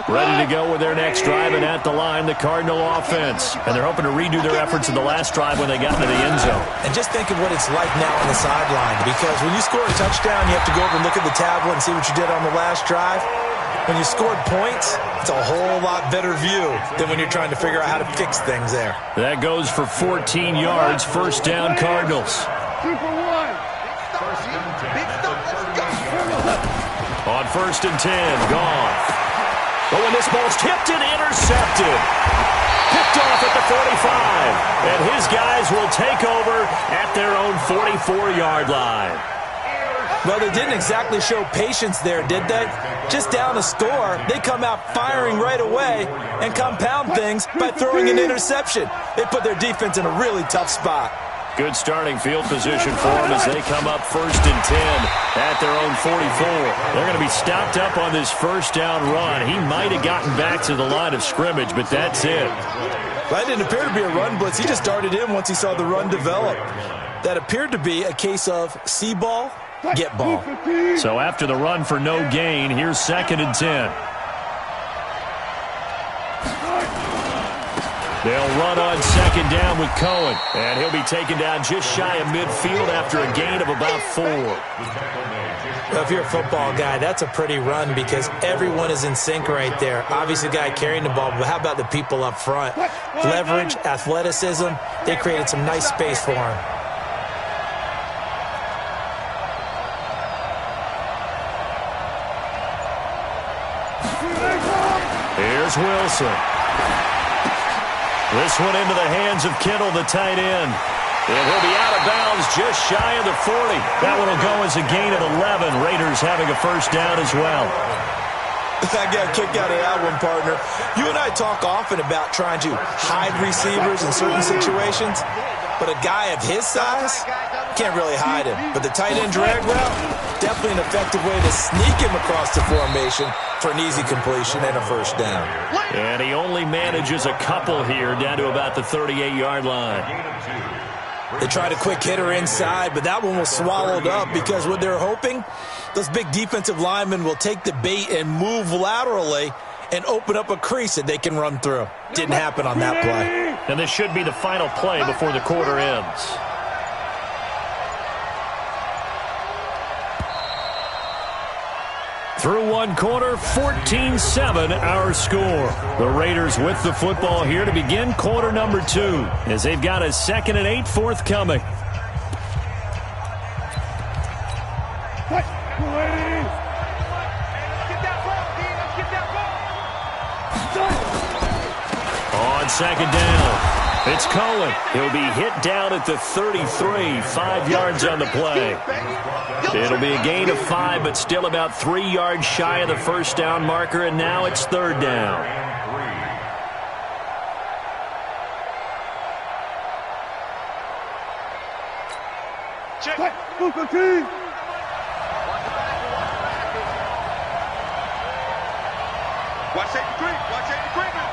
Ready to go with their next drive, and at the line, the Cardinal offense. And they're hoping to redo their efforts in the last drive when they got into the end zone. And just think of what it's like now on the sideline, because when you score a touchdown, you have to go over and look at the tablet and see what you did on the last drive. When you scored points, it's a whole lot better view than when you're trying to figure out how to fix things there. That goes for 14 yards, first down Cardinals. 2 for 1. On first and 10, gone. But when this ball's tipped and intercepted. Picked off at the 45. And his guys will take over at their own 44-yard line. Well, they didn't exactly show patience there, did they? Just down a score, they come out firing right away and compound things by throwing an interception. They put their defense in a really tough spot. Good starting field position for them as they come up first and 10 at their own 44. They're going to be stopped up on this first down run. He might have gotten back to the line of scrimmage, but that's it. That didn't appear to be a run blitz. He just darted in once he saw the run develop. That appeared to be a case of see ball, get ball. So after the run for no gain, here's second and 10. They'll run on second down with Cohen. And he'll be taken down just shy of midfield after a gain of about 4. Well, if you're a football guy, that's a pretty run because everyone is in sync right there. Obviously, the guy carrying the ball, but how about the people up front? Leverage, athleticism, they created some nice space for him. Here's Wilson. This one into the hands of Kittle, the tight end. And he'll be out of bounds just shy of the 40. That one will go as a gain of 11. Raiders having a first down as well. I got a kick out of that one, partner. You and I talk often about trying to hide receivers in certain situations, but a guy of his size can't really hide him. But the tight end drag route, definitely an effective way to sneak him across the formation for an easy completion and a first down. And he only manages a couple here down to about the 38-yard line. They tried a quick hitter inside, but that one was swallowed up because what they're hoping, those big defensive linemen will take the bait and move laterally and open up a crease that they can run through. Didn't happen on that play. And this should be the final play before the quarter ends. Through one quarter, 14-7 our score. The Raiders with the football here to begin quarter number 2 as they've got a 2nd and 8 forthcoming. On second down, it's Cohen. He'll be hit down at the 33, 5 yards on the play. It'll be a gain of 5, but still about 3 yards shy of the first down marker, and now it's third down. Check. Watch safety creep. Watch safety creeping.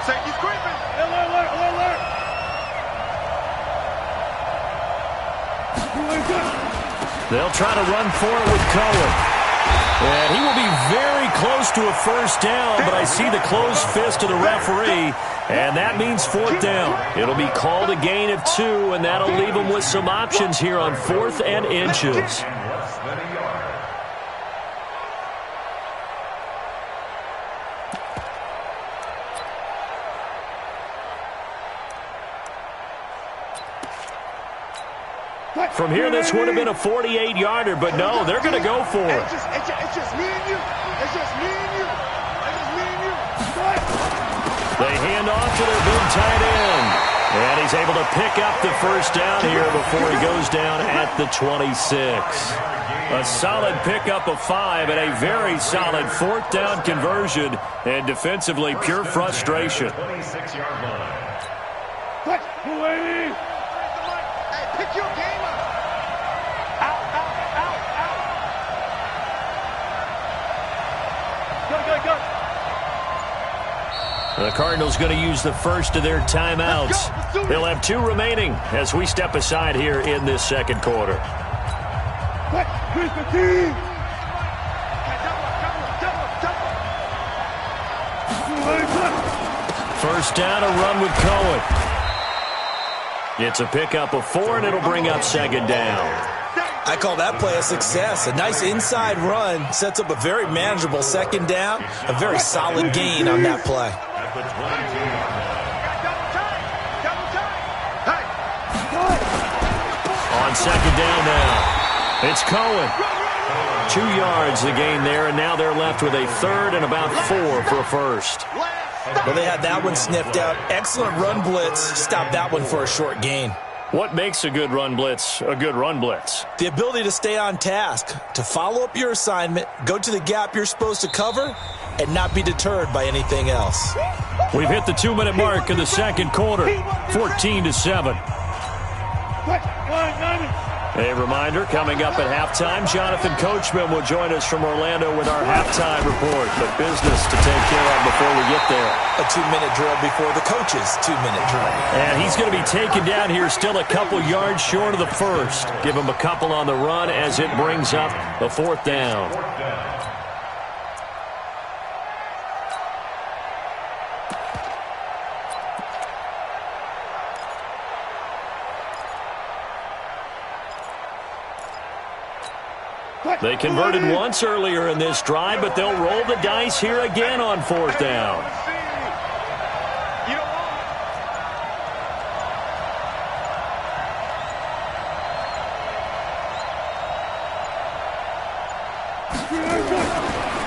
Safety's creeping. Alert. They'll try to run for it with Cohen. And he will be very close to a first down, but I see the closed fist of the referee, and that means fourth down. It'll be called a gain of 2, and that'll leave them with some options here on 4th and inches. From here, this would have been a 48-yarder, but no, they're going to go for it. It's just me and you. It's just me and you. They hand off to their big tight end. And he's able to pick up the first down here before he goes down at the 26. A solid pickup of 5 and a very solid 4th down conversion. And defensively, pure frustration. 26-yard line. Hey, pick your game up. Out. Go. The Cardinals going to use the first of their timeouts. They'll have 2 remaining as we step aside here in this second quarter. First down, a run with Cohen. It's a pickup of 4, and it'll bring up second down. I call that play a success. A nice inside run sets up a very manageable second down. A very solid gain on that play. At the 22-yard line. On second down now, it's Cohen. 2 yards the gain there, and now they're left with a third and about 4 for a first. Well, they had that one sniffed out. Excellent run blitz. Stopped that one for a short gain. What makes a good run blitz a good run blitz? The ability to stay on task, to follow up your assignment, go to the gap you're supposed to cover, and not be deterred by anything else. We've hit the 2-minute mark in the second quarter, 14-7. A reminder, coming up at halftime, Jonathan Coachman will join us from Orlando with our halftime report. But business to take care of before we get there. A 2-minute drill before the coach's 2-minute drill. And he's going to be taken down here still a couple yards short of the first. Give him a couple on the run as it brings up the 4th down. They converted once earlier in this drive, but they'll roll the dice here again on 4th down.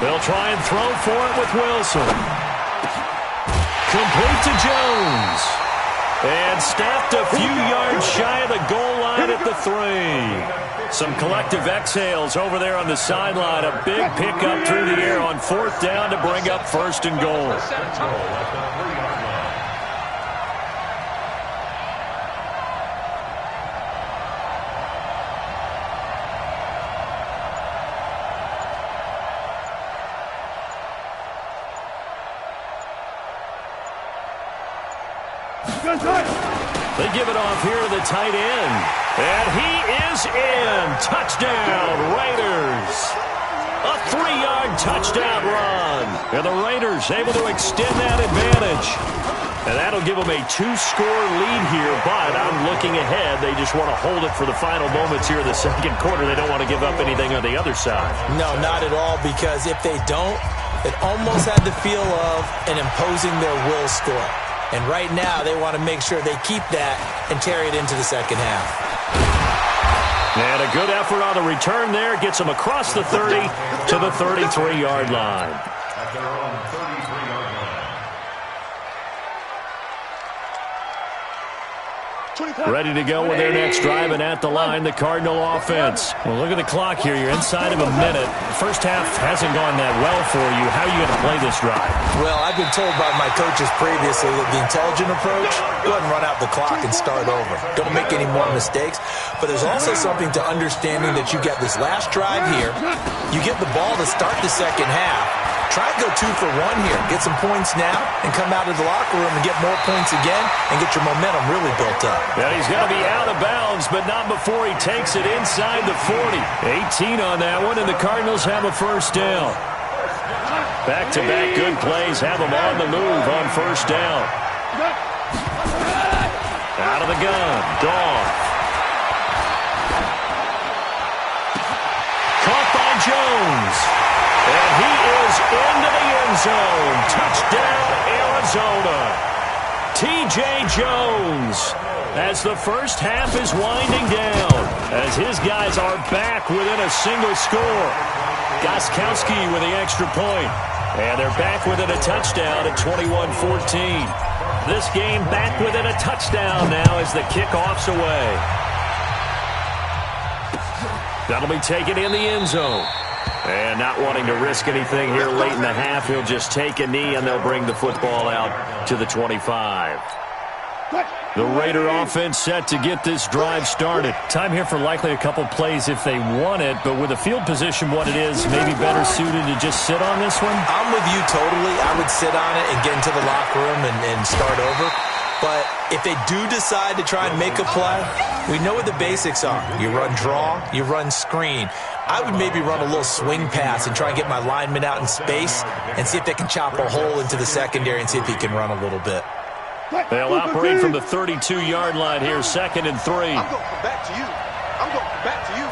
They'll try and throw for it with Wilson. Complete to Jones. And stopped a few yards shy of the goal line at the 3. Some collective exhales over there on the sideline. A big pickup through the air on 4th down to bring up 1st and goal. They give it off here to the tight end. And he is in. Touchdown, Raiders. A 3-yard touchdown run. And the Raiders able to extend that advantage. And that'll give them a 2-score lead here. But I'm looking ahead. They just want to hold it for the final moments here in the second quarter. They don't want to give up anything on the other side. No, not at all. Because if they don't, it almost had the feel of an imposing their will score. And right now, they want to make sure they keep that and carry it into the second half. And a good effort on the return there. Gets them across the 30 to the 33-yard line. At their own 33-yard line. Ready to go with their next drive, and at the line, the Cardinal offense. Well, look at the clock here. You're inside of a minute. The first half hasn't gone that well for you. How are you going to play this drive? Well, I've been told by my coaches previously that the intelligent approach, go ahead and run out the clock and start over. Don't make any more mistakes. But there's also something to understanding that you get this last drive here. You get the ball to start the second half. Try to go 2 for 1 here. Get some points now and come out of the locker room and get more points again and get your momentum really built up. Yeah, he's going to be out of bounds, but not before he takes it inside the 40. 18 on that one, and the Cardinals have a first down. Back-to-back good plays have them on the move on first down. Out of the gun. Goff. Caught by Jones. And he is into the end zone. Touchdown, Arizona. T.J. Jones, as the first half is winding down, as his guys are back within a single score. Gostkowski with the extra point. And they're back within a touchdown at 21-14. This game back within a touchdown now as the kickoff's away. That'll be taken in the end zone. And not wanting to risk anything here late in the half, he'll just take a knee and they'll bring the football out to the 25. The Raider offense set to get this drive started. Time here for likely a couple plays if they want it, but with the field position what it is, maybe better suited to just sit on this one? I'm with you totally. I would sit on it and get into the locker room and start over. But if they do decide to try and make a play, we know what the basics are. You run draw, you run screen. I would maybe run a little swing pass and try and get my lineman out in space and see if they can chop a hole into the secondary and see if he can run a little bit. They'll operate from the 32-yard line here, 2nd and 3. I'm going back to you. I'm going back to you.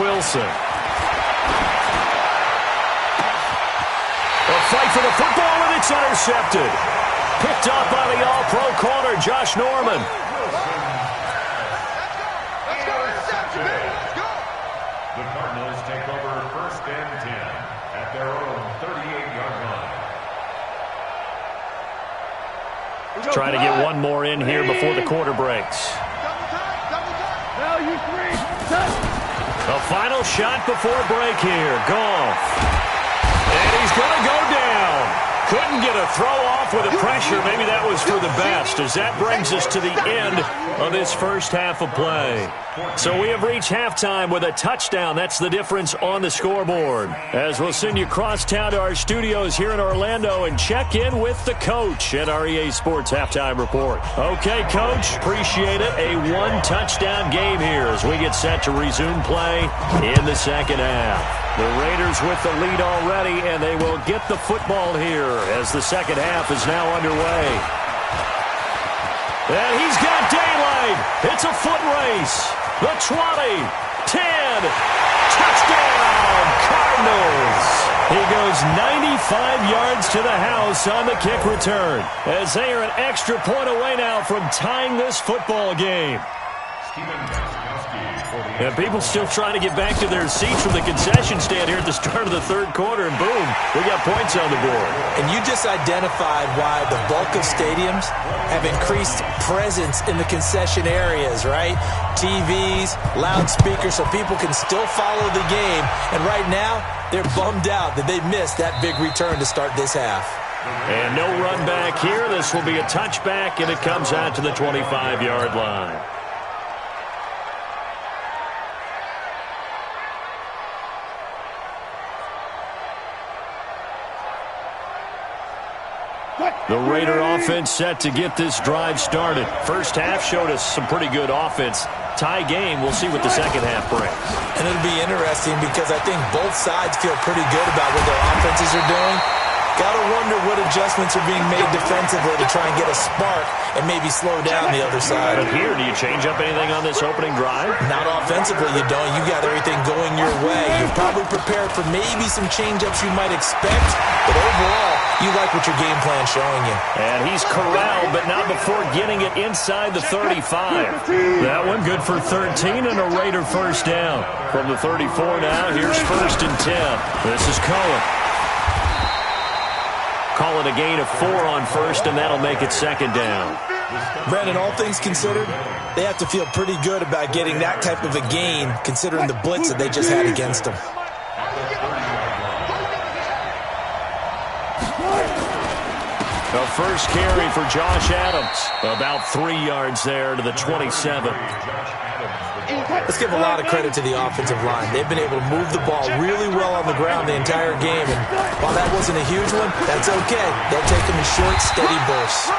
Wilson. A fight for the football, and it's intercepted. Picked up by the all-pro corner, Josh Norman. Let's go, interception, baby. Let's go. The Cardinals take over 1st and 10 at their own 38-yard line. Try to get one more in here before the quarter breaks. Double time. Now you 3. A final shot before break here. Goff. And he's going to go down. Couldn't get a throw off with the pressure. Maybe that was for the best, as that brings us to the end of this first half of play. So we have reached halftime with a touchdown. That's the difference on the scoreboard. As we'll send you across town to our studios here in Orlando and check in with the coach at our EA Sports Halftime Report. Okay, Coach, appreciate it. A one-touchdown game here as we get set to resume play in the second half. The Raiders with the lead already, and they will get the football here as the second half is now underway. And he's got daylight. It's a foot race. The 20, 10, touchdown, Cardinals. He goes 95 yards to the house on the kick return, as they are an extra point away now from tying this football game. And people still trying to get back to their seats from the concession stand here at the start of the third quarter, and boom, we got points on the board. And you just identified why the bulk of stadiums have increased presence in the concession areas, right? TVs, loudspeakers, so people can still follow the game. And right now, they're bummed out that they missed that big return to start this half. And no run back here. This will be a touchback, and it comes out to the 25-yard line. The Raider offense set to get this drive started. First half showed us some pretty good offense. Tie game, we'll see what the second half brings. And it'll be interesting because I think both sides feel pretty good about what their offenses are doing. Got to wonder what adjustments are being made defensively to try and get a spark and maybe slow down the other side. But here, do you change up anything on this opening drive? Not offensively, you don't. You got everything going your way. You've Probably prepared for maybe some change-ups you might expect, but overall, you like what your game plan's showing you. And he's corralled, but not before getting it inside the 35. That one good for 13 and a Raider first down. From the 34 now, here's 1st and 10. This is Cohen. Call it a gain of 4 on 1st, and that'll make it 2nd down. Brandon, all things considered, they have to feel pretty good about getting that type of a gain, considering the blitz that they just had against them. The first carry for Josh Adams. About 3 yards there to the 27. Let's give a lot of credit to the offensive line. They've been able to move the ball really well on the ground the entire game, and while that wasn't a huge one, that's okay. They'll take them in short, steady bursts.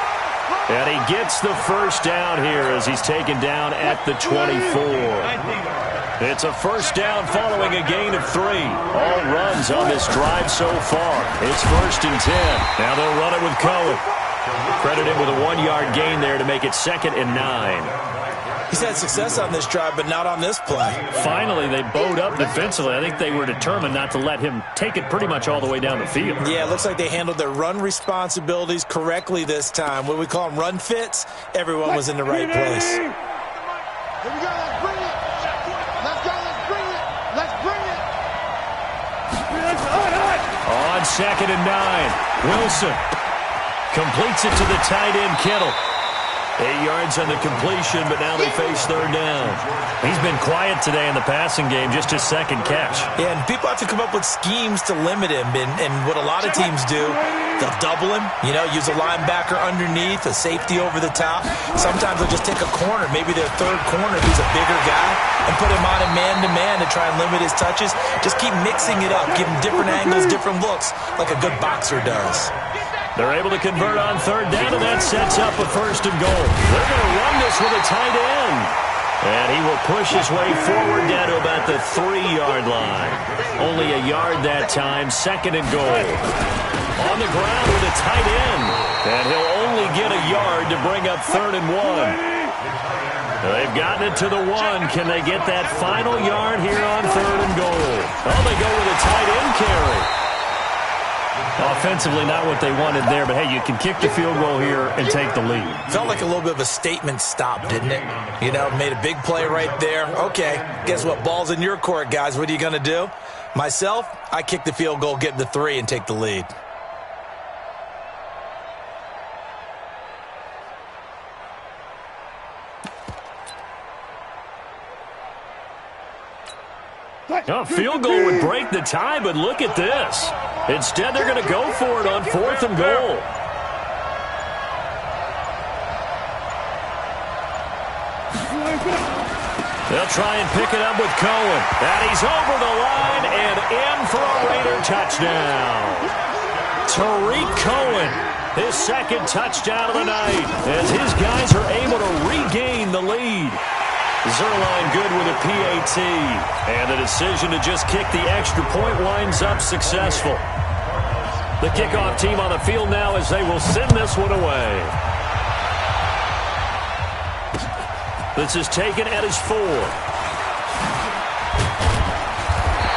And he gets the first down here as he's taken down at the 24. It's a first down following a gain of 3. All runs on this drive so far. It's 1st and 10. Now they'll run it with Cohen. Credited with a 1-yard gain there to make it 2nd and 9. He's had success on this drive, but not on this play. Finally, they bowed up defensively. I think they were determined not to let him take it pretty much all the way down the field. Yeah, it looks like they handled their run responsibilities correctly this time. What we call them run fits, everyone was in the right place. Here we go, let's bring it. Let's go, let's bring it. Let's bring it. On 2nd and 9, Wilson completes it to the tight end, Kittle. 8 yards on the completion, but now they face 3rd down. He's been quiet today in the passing game, just his 2nd catch. Yeah, and people have to come up with schemes to limit him, and what a lot of teams do, they'll double him, use a linebacker underneath, a safety over the top. Sometimes they'll just take a corner, maybe their 3rd corner who's a bigger guy, and put him on a man-to-man to try and limit his touches. Just keep mixing it up, give him different angles, different looks, like a good boxer does. They're able to convert on 3rd down, and that sets up a 1st and goal. They're going to run this with a tight end. And he will push his way forward down to about the 3-yard line. Only a yard that time, 2nd and goal. On the ground with a tight end. And he'll only get a yard to bring up 3rd and 1. They've gotten it to the 1. Can they get that final yard here on 3rd and goal? Oh, they go with a tight end carry. Offensively, not what they wanted there, but hey, you can kick the field goal here and take the lead. Felt like a little bit of a statement stop, didn't it? Made a big play right there. Okay, guess what? Ball's in your court, guys. What are you going to do? Myself, I kick the field goal, get the 3, and take the lead. A field goal would break the tie, but look at this. Instead, they're going to go for it on 4th and goal. They'll try and pick it up with Cohen. And he's over the line and in for a Raider touchdown. Tariq Cohen, his 2nd touchdown of the night, as his guys are able to regain the lead. Zerline good with a PAT. And the decision to just kick the extra point winds up successful. The kickoff team on the field now as they will send this one away. This is taken at his 4.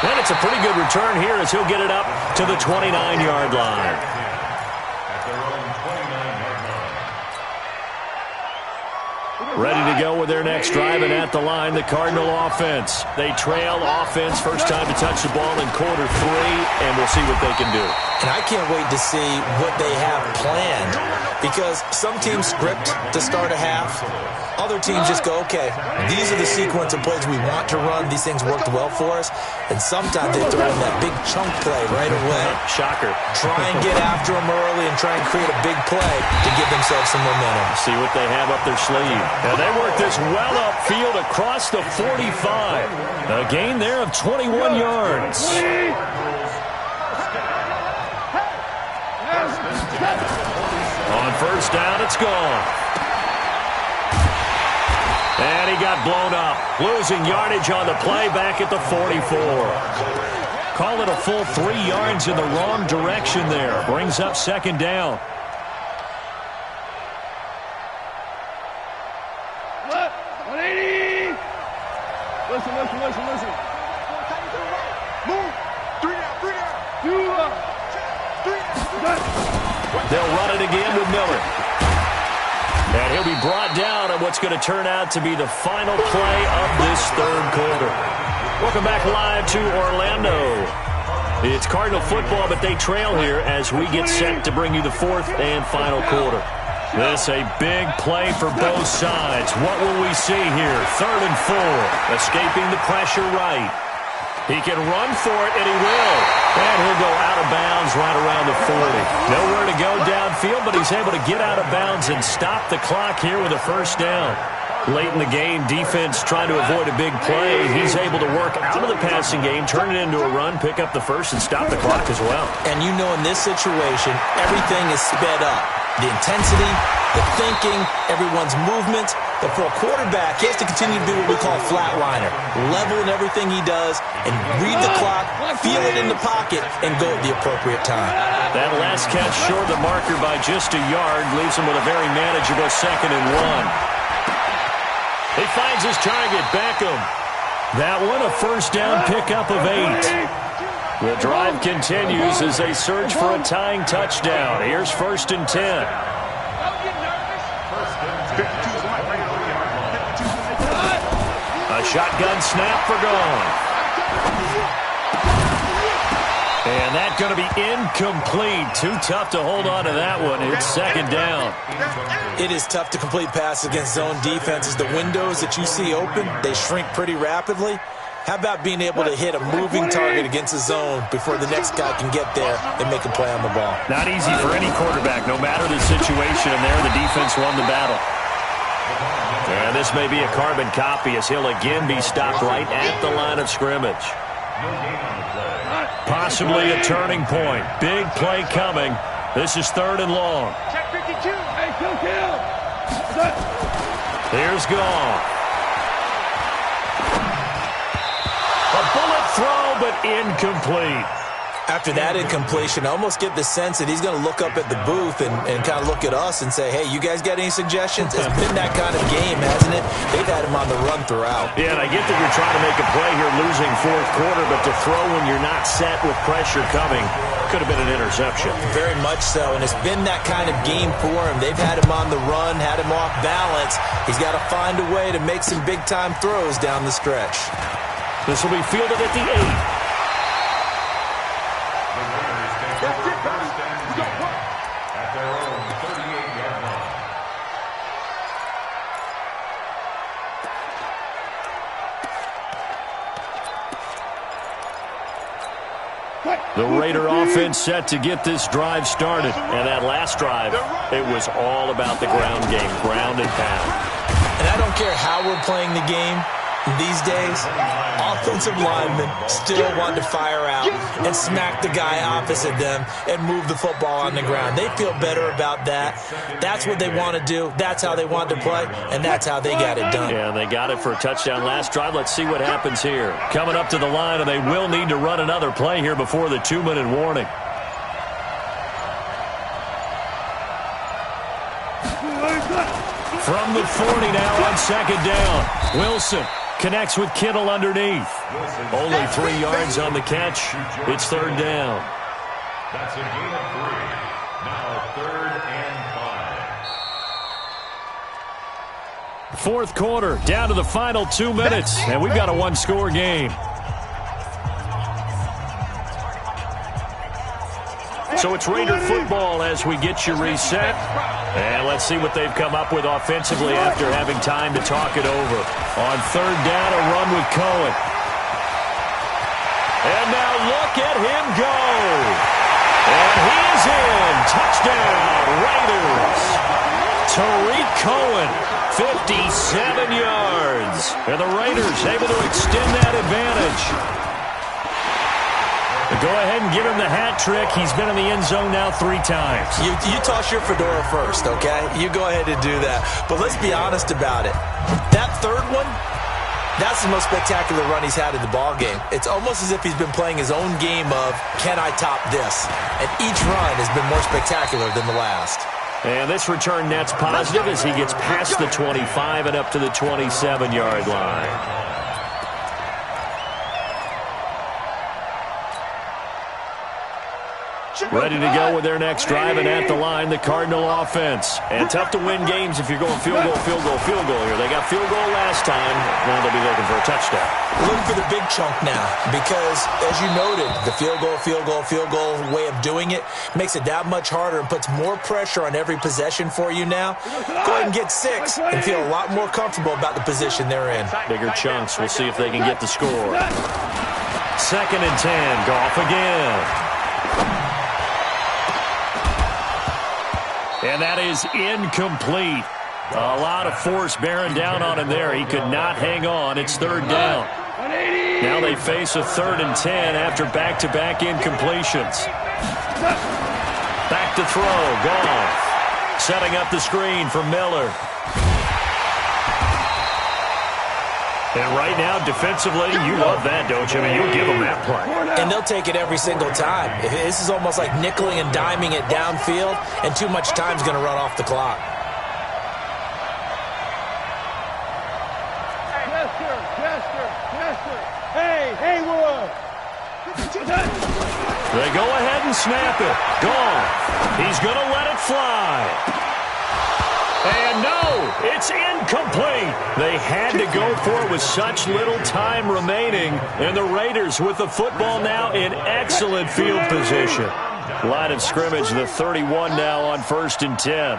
And it's a pretty good return here as he'll get it up to the 29-yard line. Ready to go with their next drive, and at the line, the Cardinal offense. They trail offense, first time to touch the ball in quarter 3, and we'll see what they can do. And I can't wait to see what they have planned, because some teams script to start a half. Other teams just go, okay, these are the sequence of plays we want to run. These things worked well for us. And sometimes they throw in that big chunk play right away. Shocker. Try and get after them early and try and create a big play to give themselves some momentum. See what they have up their sleeve. And they work this well upfield across the 45. A gain there of 21 yards. On first down, it's gone. And he got blown up, losing yardage on the play back at the 44. Call it a full 3 yards in the wrong direction there. Brings up 2nd down. Listen. Move They'll run it again with Miller. And he'll be brought down on what's going to turn out to be the final play of this third quarter. Welcome back live to Orlando. It's Cardinal football, but they trail here as we get set to bring you the fourth and final quarter. This a big play for both sides. What will we see here? 3rd and 4. Escaping the pressure right. He can run for it, and he will. And he'll go out of bounds right around the 40. Nowhere to go downfield, but he's able to get out of bounds and stop the clock here with a first down. Late in the game, defense trying to avoid a big play. He's able to work out of the passing game, turn it into a run, pick up the first, and stop the clock as well. And you know in this situation, everything is sped up. The intensity, the thinking, everyone's movement. But for a quarterback, he has to continue to do what we call flatliner. Level in everything he does and read the clock, feel it in the pocket, and go at the appropriate time. That last catch short of the marker by just a yard leaves him with a very manageable 2nd and 1. He finds his target, Beckham. That one a first down pickup of 8. The drive continues as they search for a tying touchdown. Here's 1st and 10. A shotgun snap for gone. And that's going to be incomplete. Too tough to hold on to that one. It's 2nd down. It is tough to complete passes against zone defenses. The windows that you see open, they shrink pretty rapidly. How about being able to hit a moving target against a zone before the next guy can get there and make a play on the ball? Not easy for any quarterback, no matter the situation. And there, the defense won the battle. And this may be a carbon copy as he'll again be stopped right at the line of scrimmage. Possibly a turning point. Big play coming. This is 3rd and long. Check 52. Hey, kill. Here's Gall. A bullet throw, but incomplete. After that incompletion, I almost get the sense that he's going to look up at the booth and kind of look at us and say, hey, you guys got any suggestions? It's been that kind of game, hasn't it? They've had him on the run throughout. Yeah, and I get that you're trying to make a play here losing 4th quarter, but to throw when you're not set with pressure coming could have been an interception. Very much so, and it's been that kind of game for him. They've had him on the run, had him off balance. He's got to find a way to make some big-time throws down the stretch. This will be fielded at the 8. The Raider offense set to get this drive started. And that last drive, it was all about the ground game, ground and pound. And I don't care how we're playing the game these days, offensive linemen still want to fire out and smack the guy opposite them and move the football on the ground. They feel better about that. That's what they want to do. That's how they want to play, and that's how they got it done. Yeah, they got it for a touchdown last drive. Let's see what happens here. Coming up to the line, and they will need to run another play here before the 2-minute warning. From the 40 now on 2nd down. Wilson connects with Kittle underneath. Only 3 yards on the catch. It's 3rd down. That's a gain of 3. Now 3rd and 5. 4th quarter, down to the final 2 minutes, and we've got a 1-score game. So it's Raider football as we get you reset. And let's see what they've come up with offensively after having time to talk it over. On 3rd down, a run with Cohen. And now look at him go. And he's in. Touchdown, Raiders. Tariq Cohen, 57 yards. And the Raiders able to extend that advantage. Go ahead and give him the hat trick. He's been in the end zone now 3 times. You toss your fedora first, okay? You go ahead and do that. But let's be honest about it. That 3rd one, that's the most spectacular run he's had in the ball game. It's almost as if he's been playing his own game of, can I top this? And each run has been more spectacular than the last. And this return net's positive as he gets past the 25 and up to the 27-yard line. Ready to go with their next drive, and at the line, the Cardinal offense. And tough to win games if you're going field goal here. They got field goal last time. Now they'll be looking for a touchdown. Looking for the big chunk now because, as you noted, the field goal way of doing it makes it that much harder and puts more pressure on every possession for you now. Go ahead and get 6 and feel a lot more comfortable about the position they're in. Bigger chunks. We'll see if they can get the score. 2nd and 10. Goff again. And that is incomplete. A lot of force bearing down on him there. He could not hang on. It's 3rd down. Now they face a 3rd and 10 after back-to-back incompletions. Back to throw. Goff setting up the screen for Miller. And right now, defensively, you love that, don't you? I mean, you'll give them that play. And they'll take it every single time. This is almost like nickeling and diming it downfield, and too much time's going to run off the clock. Chester. Hey, Haywood. They go ahead and snap it. Gone. He's going to let it fly. And no, it's incomplete. They had to go for it with such little time remaining. And the Raiders with the football now in excellent field position. Line of scrimmage, the 31 now on 1st and 10.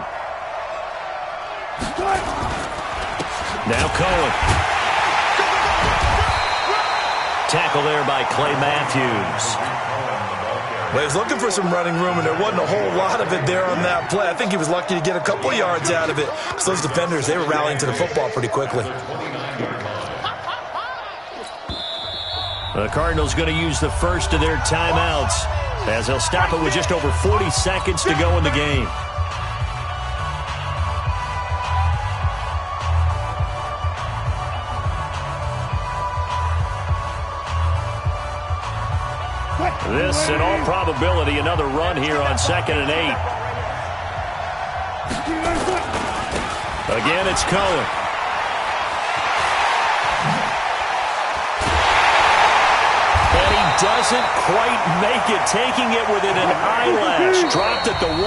Now Cohen. Tackle there by Clay Matthews. Well, he was looking for some running room, and there wasn't a whole lot of it there on that play. I think he was lucky to get a couple yards out of it. So those defenders, they were rallying to the football pretty quickly. The Cardinals going to use the first of their timeouts as they'll stop it with just over 40 seconds to go in the game. This, in all probability, another run here on 2nd and 8. Again, it's Cohen. And he doesn't quite make it, taking it within an eyelash. Dropped at the 1.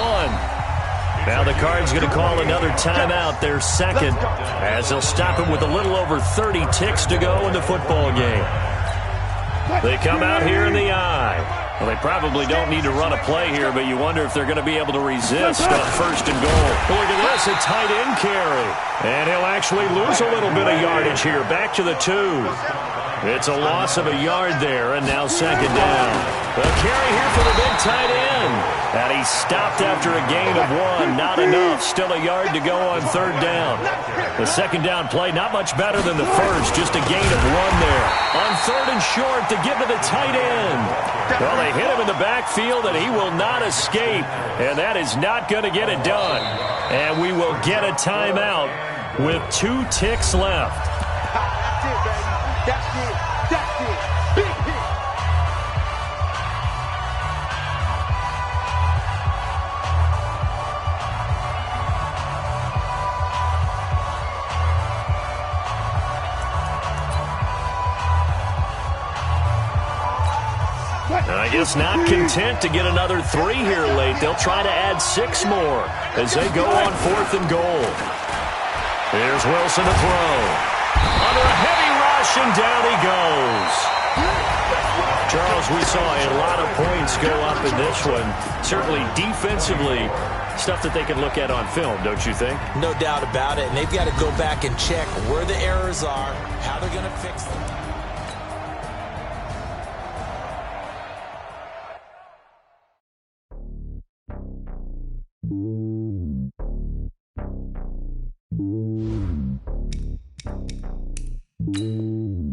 Now the Cards going to call another timeout, their 2nd, as they'll stop it with a little over 30 ticks to go in the football game. They come out here in the eye. Well, they probably don't need to run a play here, but you wonder if they're going to be able to resist on 1st and goal. Look at this, a tight end carry. And he'll actually lose a little bit of yardage here. Back to the 2. It's a loss of a yard there, and now 2nd down. The carry here for the big tight end. And he stopped after a gain of 1. Not enough. Still a yard to go on 3rd down. The 2nd down play, not much better than the first. Just a gain of 1 there. On 3rd and short to give to the tight end. Well, they hit him in the backfield, and he will not escape. And that is not going to get it done. And we will get a timeout with 2 ticks left. That's it, baby. That's it. That's it. Big hit. I guess not content to get another 3 here late. They'll try to add 6 more as they go on 4th and goal. Here's Wilson to throw. Under a heavy rush, and down he goes. Charles, we saw a lot of points go up in this one. Certainly defensively, stuff that they can look at on film, don't you think? No doubt about it, and they've got to go back and check where the errors are, how they're going to fix them. Mm-hmm.